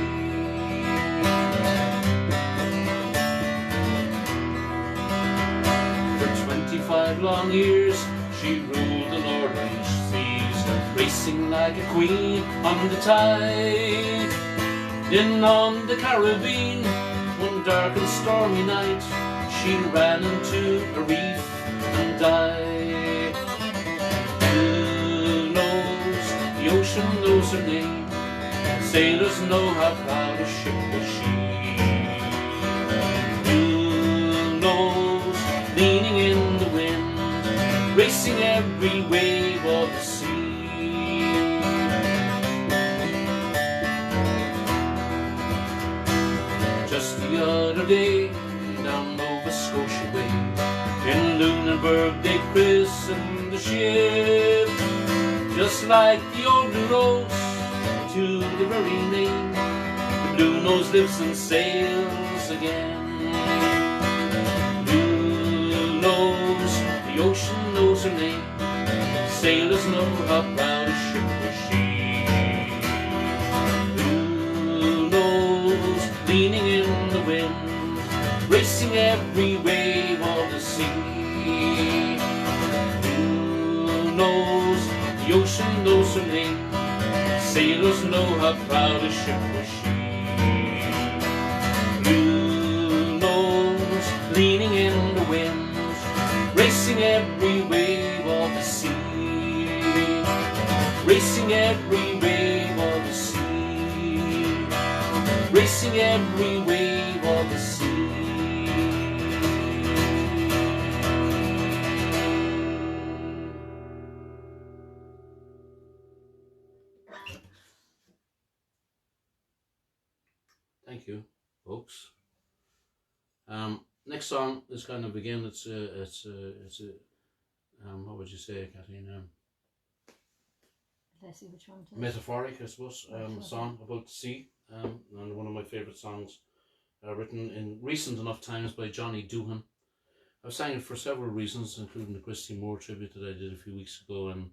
For 25 long years she ruled the northern seas, racing like a queen on the tide. Then on the Caribbean, one dark and stormy night, she ran into a reef and died. Bluenose, the ocean knows her name. Sailors know how proud a ship was she. Bluenose, leaning in the wind, racing every wave of the sea. Just the other day, down Nova Scotia way, in Lunenburg they christened the ship, just like the old Bluenose, to the very name. The Bluenose lives and sails again. Bluenose, the ocean knows her name. Sailors know how proud a ship was she. Bluenose, leaning in the wind, racing every wave of the sea. Bluenose, the ocean knows her name. Sailors know how proud a ship was she. Bluenose, leaning in the wind, racing every wave of the sea. Racing every wave of the sea. Racing every wave of the sea. Thank you, folks. Next song is kind of, again, it's a what would you say, Kathleen? Let's see which one it is. Metaphoric, I suppose. Song about the sea, and one of my favourite songs, written in recent enough times by Johnny Doohan. I've sang it for several reasons, including the Christy Moore tribute that I did a few weeks ago, and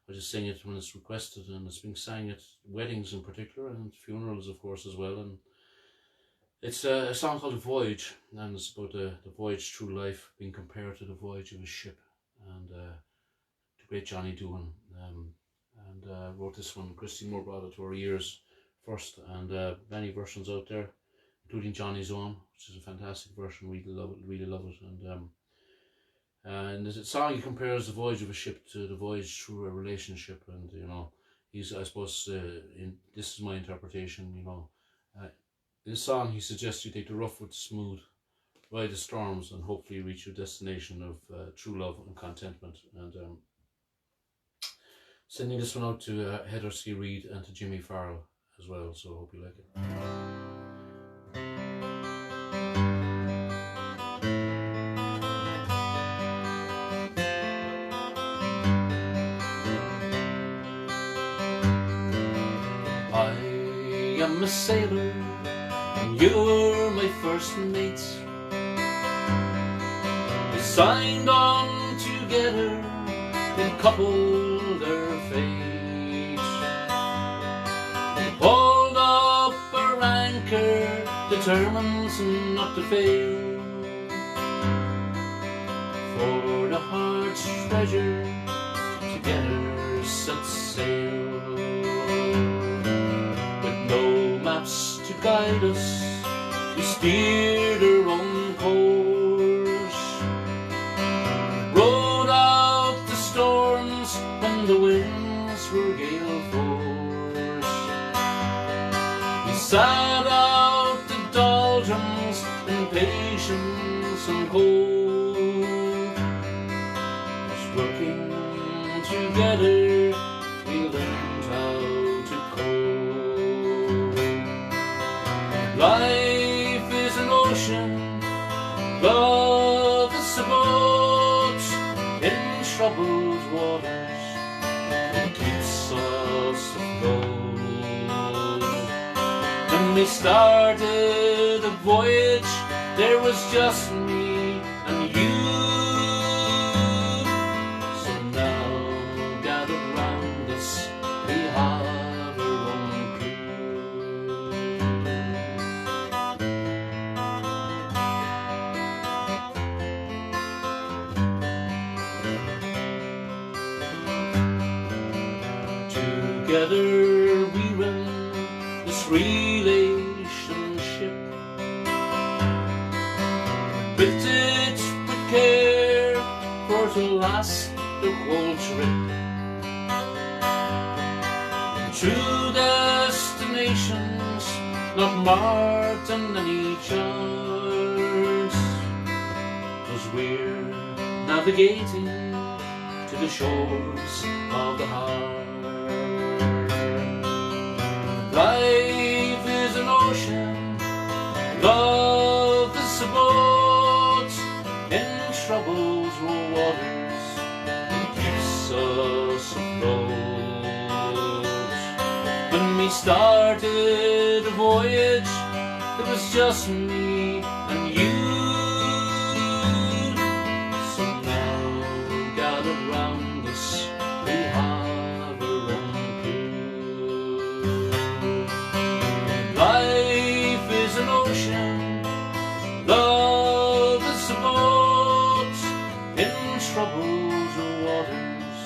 I just sing it when it's requested, and it's being sang at weddings in particular, and funerals, of course, as well. And it's a song called Voyage, and it's about the voyage through life being compared to the voyage of a ship. And the great Johnny Doohan wrote this one. Christy Moore brought it to our ears first, and many versions out there, including Johnny's own, which is a fantastic version. Really love it, really love it. And it's a song he compares the voyage of a ship to the voyage through a relationship, and you know, he's, I suppose, this is my interpretation, you know, in this song he suggests you take the rough with the smooth, ride the storms, and hopefully reach your destination of true love and contentment. And sending this one out to Heather C. Reid and to Jimmy Farrell as well, so I hope you like it. I am a sailor and you're my first mate. We signed on together and coupled our fate. We hauled up our anchor, determined not to fail. For the heart's treasure, together set sail. With no maps to guide us, we steered our own course. Rode out the storms when the winds were gale force. We sat out the doldrums in patience and hope. Just working together, we we learned how to cope. Life is an ocean, love is a boat in troubled waters, it keeps us afloat. When we started the voyage, there was just me and you. So now, gathered round us, we have our own crew. Together we run this relationship, built it with care for to last the whole trip. True destinations not marked on any charts, 'cause we're navigating to the shores of the heart. Life is an ocean, love is a boat in troubled waters, it keeps us afloat. When we started the voyage, it was just me and you. So now, gathered round us, we have our own crew. Life is an ocean, love is a boat in troubled waters,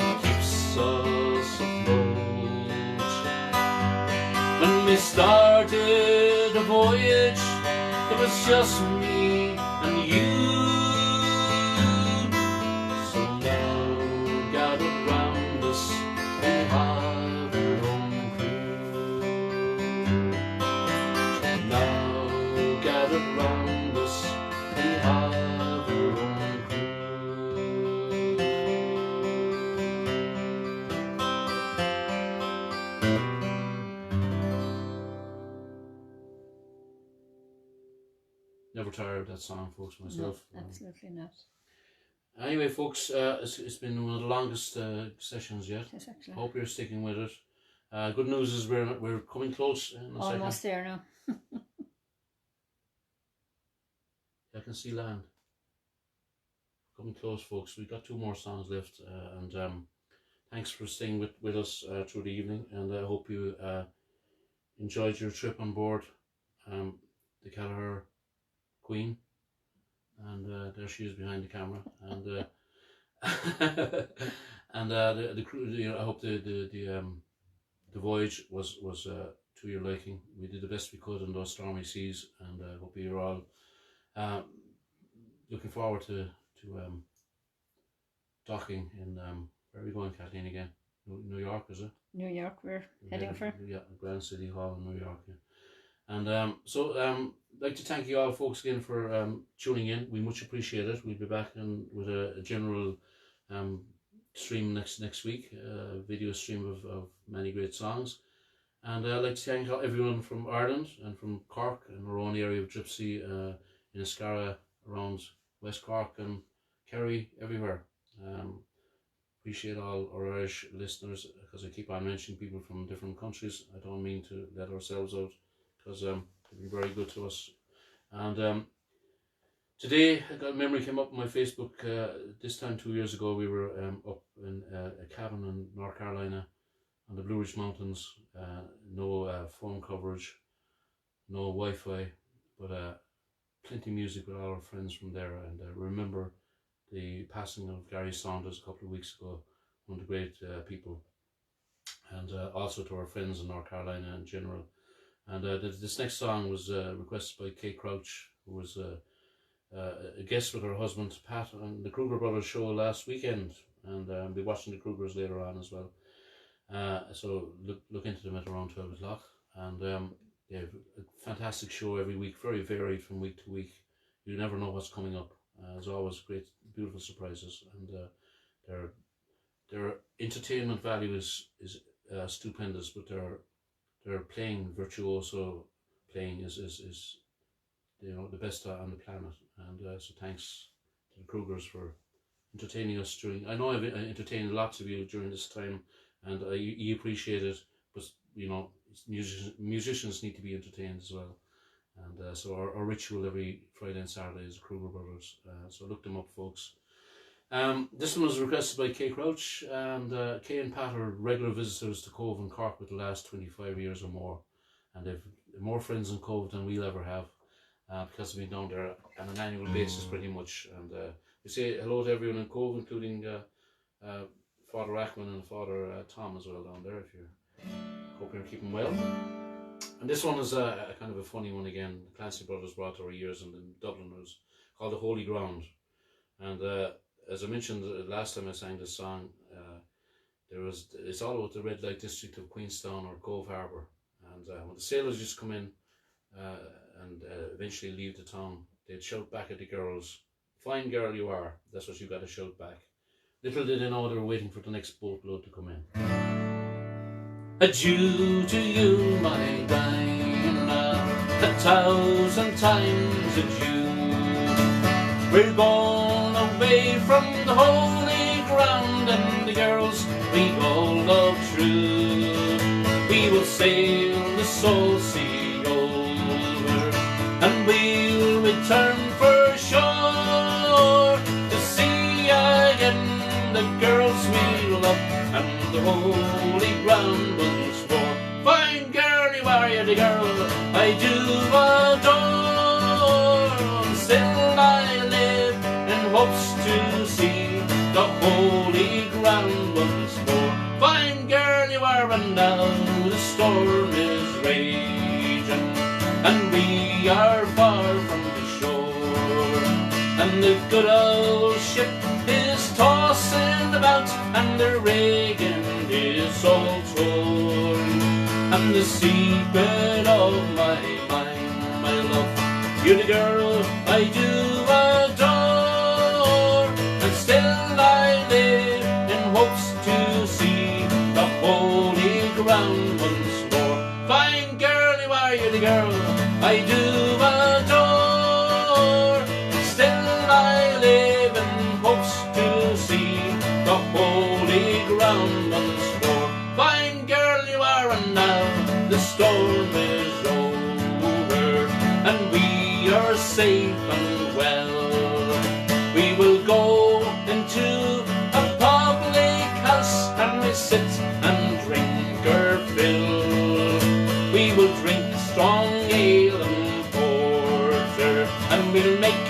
it keeps us afloat. When we started the voyage, it was just me and you. So now, gathered round us, we have our own crew. Now, gathered round us, we have our own crew. Never tired of that song, folks, myself. No, absolutely not. Anyway, folks, it's been one of the longest sessions yet. Yes, actually. Hope you're sticking with it. Good news is we're coming close in a Almost second. there now. I can see land. Coming close, folks. We've got 2 more songs left, and thanks for staying with us through the evening, and I hope you enjoyed your trip on board the Kelleher Queen, and there she is behind the camera, and and the crew. I hope the voyage was to your liking. We did the best we could in those stormy seas, and I hope you're all looking forward to docking in where are we going, Kathleen, again? New York, is it? New York, we're heading for. Yeah, Grand City Hall in New York. Yeah. And so I'd like to thank you all, folks, again for tuning in. We much appreciate it. We'll be back with a general stream next week, video stream of many great songs. And I'd like to thank everyone from Ireland and from Cork and our own area of Gypsy, in Escara, around West Cork and Kerry, everywhere. Appreciate all our Irish listeners, because I keep on mentioning people from different countries. I don't mean to let ourselves out, because they've been very good to us. And today, a memory came up on my Facebook. This time 2 years ago, we were up in a cabin in North Carolina on the Blue Ridge Mountains. No phone coverage, no Wi-Fi, but plenty of music with all our friends from there. And remember the passing of Gary Saunders a couple of weeks ago, one of the great people. And also to our friends in North Carolina in general. And this next song was requested by Kate Crouch, who was a guest with her husband Pat on the Kruger Brothers show last weekend, and I'll be watching the Krugers later on as well. So look into them at around 12 o'clock, and they have a fantastic show every week, very varied from week to week. You never know what's coming up. There's always great, beautiful surprises, and they're their entertainment value is stupendous, but their playing, virtuoso playing is you know, the best on the planet. And so thanks to the Krugers for entertaining us during. I know I've entertained lots of you during this time, and you appreciate it. But you know, musicians need to be entertained as well. And so our ritual every Friday and Saturday is Kruger Brothers. So look them up, folks. This one was requested by Kay Crouch, and Kay and Pat are regular visitors to Cove and Cork with the last 25 years or more, and they've more friends in Cove than we'll ever have, because we've been down there on an annual basis pretty much. And we say hello to everyone in Cove, including Father Ackman and Father Tom as well down there. If you hope you're keeping well. And this one is a kind of a funny one again. The Clancy brothers brought over years in Dublin. It was called The Holy Ground. And as I mentioned last time I sang this song, it's all about the red light district of Queenstown or Cove Harbour. And when the sailors just come in and eventually leave the town, they'd shout back at the girls, "Fine girl you are." That's what you got to shout back. Little did they know they were waiting for the next boatload to come in. Adieu to you, my Dinah, 1,000 times adieu. We're gone away from the holy ground, and the girls we all love true. We will sail the salt sea over, and we'll return for shore to see again the girls we love and the holy ground once more. Fine girl, you are, you're the girl I do adore. And still I live in hopes to see the holy ground once more. Fine girl, you are, and now the storm is raging, and we are far from the shore. And the good old ship is tossing about, and the rigging is all torn. And the secret of my mind, my love, you're the girl I do adore. And still I live in hopes to see the holy ground once more. Fine girl you are, you're the girl I do adore. And still I live in hopes to see the holy ground once more. Fine girl you are, and now the storm is over, and we are safe and well. We will go into a public house, and we sit and drink our fill. We will drink strong ale and porter, and we'll make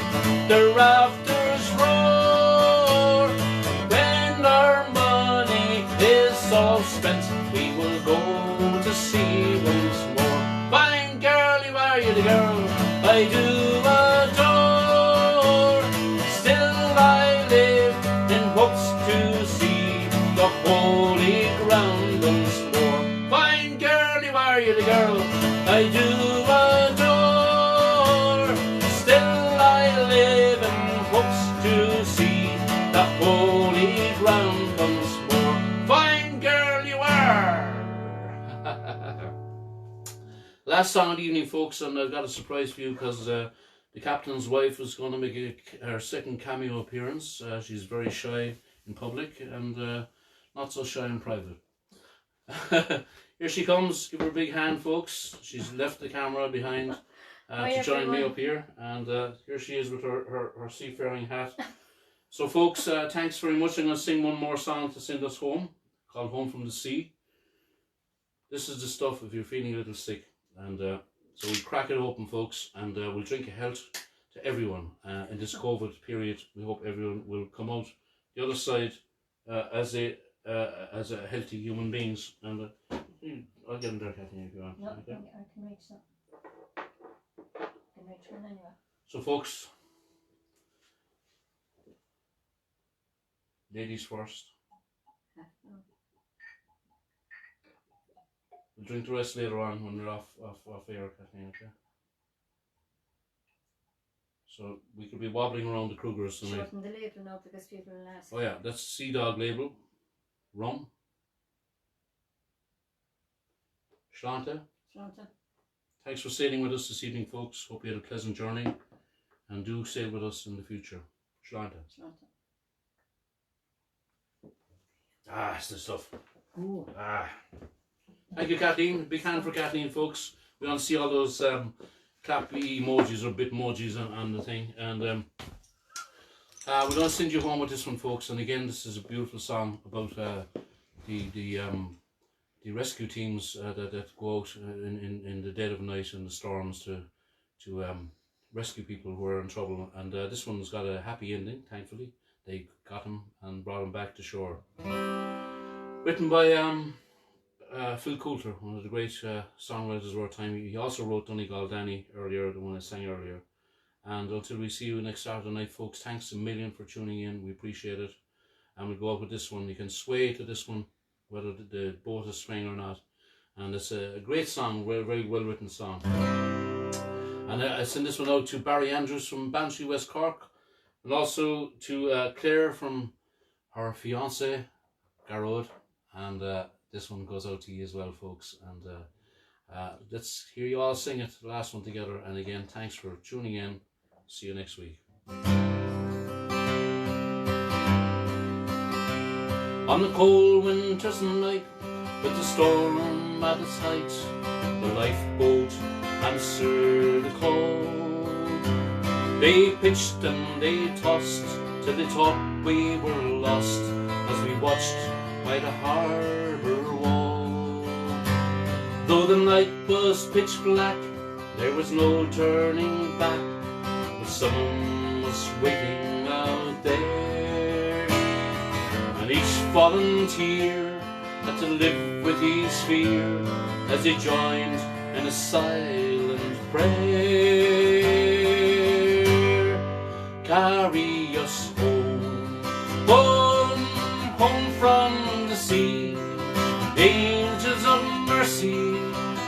the rafters roar. When our money is all spent, we will go to sea once more. Fine girl you are, you're the girl I do adore. Still I live in hopes to see the holy ground once more. Fine girl you are, you're the girl I do adore. Still I live in hopes to see the holy ground once more. Fine girl you are. Last song of the evening, folks, and I've got a surprise for you, because the captain's wife is going to make her second cameo appearance. She's very shy in public and not so shy in private. Here she comes. Give her a big hand, folks. She's left the camera behind to join me up here, and here she is with her seafaring hat. So folks, thanks very much. I'm going to sing one more song to send us home, called Home from the Sea. This is the stuff if you're feeling a little sick. And so we'll crack it open, folks, and we'll drink a health to everyone in this COVID period. We hope everyone will come out the other side as a healthy human beings. And I'll get in there, Kathleen, if you want. No, okay. I can reach that. I can reach one anyway. So folks, ladies first. We'll drink the rest later on when we're off air, Kathleen, okay? So we could be wobbling around the Krugers tonight. Shorten the label now because people will ask. Oh yeah, that's Sea Dog label. rum. Shlanta. Sláinte. Thanks for sailing with us this evening, folks. Hope you had a pleasant journey, and do sail with us in the future. Shlanta. Sláinte. Ah, it's the stuff. Ooh. Ah. Thank you, Kathleen. Big hand for Kathleen, folks. We want to see all those clappy emojis or bitmojis on the thing. And we're going to send you home with this one, folks. And again, this is a beautiful song about the rescue teams that go out in the dead of night in the storms to rescue people who are in trouble. And this one's got a happy ending, thankfully. They got him and brought him back to shore. Written by Phil Coulter, one of the great songwriters of our time. He also wrote Donegal Danny earlier, the one I sang earlier. And until we see you next Saturday night, folks, thanks a million for tuning in. We appreciate it. And we'll go up with this one. You can sway to this one, whether the boat is swaying or not. And it's a great song, very, very well written song. And I send this one out to Barry Andrews from Bantry, West Cork. And also to Claire from her fiance, Garrod. And this one goes out to you as well, folks. And let's hear you all sing it, the last one together. And again, thanks for tuning in. See you next week. On the cold winter's night, with the storm at its height, the lifeboat answered the call. They pitched and they tossed till they thought we were lost, as we watched by the harbour wall. Though the night was pitch black, there was no turning back, but someone was waiting out there. And each volunteer had to live with his fear, as they joined in a silent prayer. Carry us home, home, home from the sea. Angels of mercy,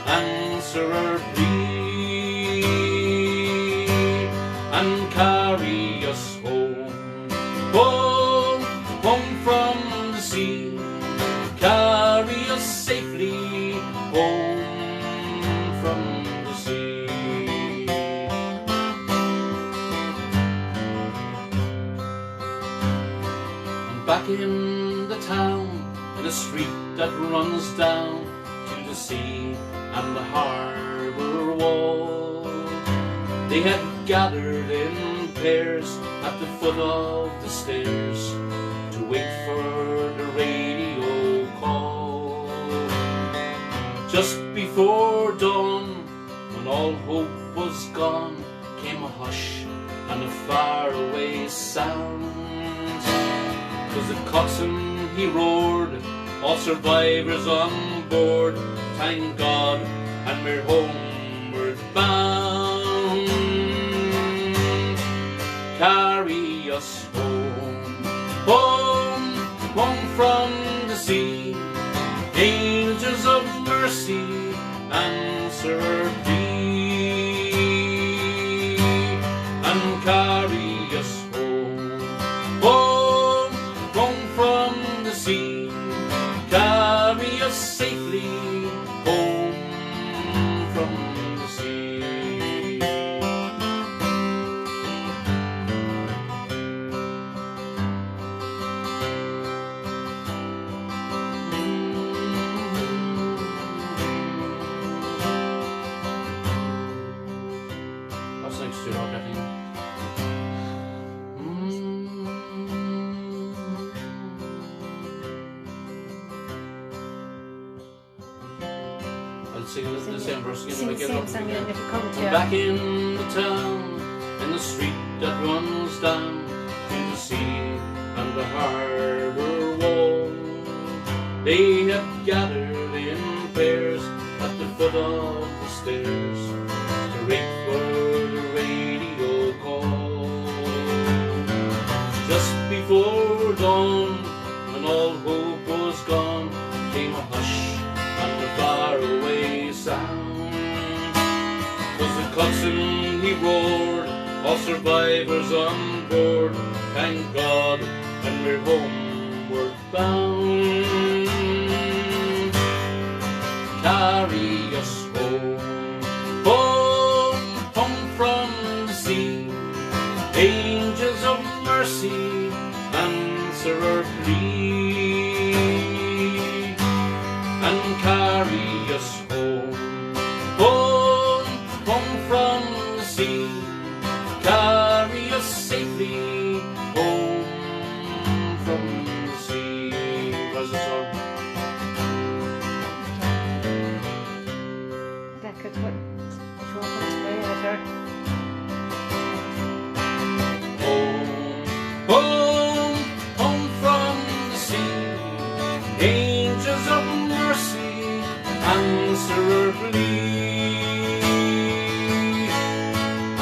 answer our plea, and carry us home, home, home from the sea. Carry us safely home from the sea. And back in the town, in a street that runs down to the sea and the harbour wall, they had gathered in pairs at the foot of the stairs to wait for the radio call. Just before dawn, when all hope was gone, came a hush and a faraway sound. 'Twas the coxswain, he roared, all survivors on board, thank God, and we're homeward bound. Carry us home, home, home from the sea. Angels of mercy, answer our plea, and carry us home, home, home from the sea. Carry us safely home from the sea. That's next to rock, I think. Sing the same verse again. Sing If I get up same again. if you come I'm to back in the town, in the street that runs down to the sea and the harbour wall. They had gathered in pairs at the foot of the stairs to wait for the radio call. Just before dawn, when all hope was gone, came a hush and a faraway sound. 'Twas the coxswain, he roared, all survivors on board, thank God, and we're homeward bound. and carry us home, home, home from the sea. Carry us safely home from the sea. Where's the song? Back at what? Drunken Sailor. Home, home from the sea. Angels of mercy, answer our plea,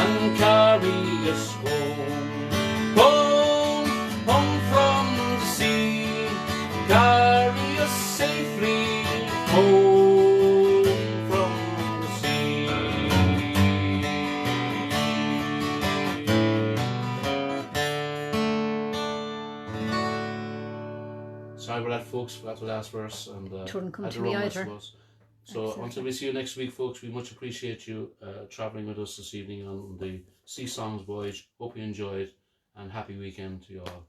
and carry us home, home, home from the sea. Carry us safely home from the sea. Sorry about that, folks. Forgot the last verse and Couldn't come had to the me wrong, I either. suppose. So Exactly. until we see you next week, folks, we much appreciate you travelling with us this evening on the Sea Songs Voyage. Hope you enjoyed, and happy weekend to you all.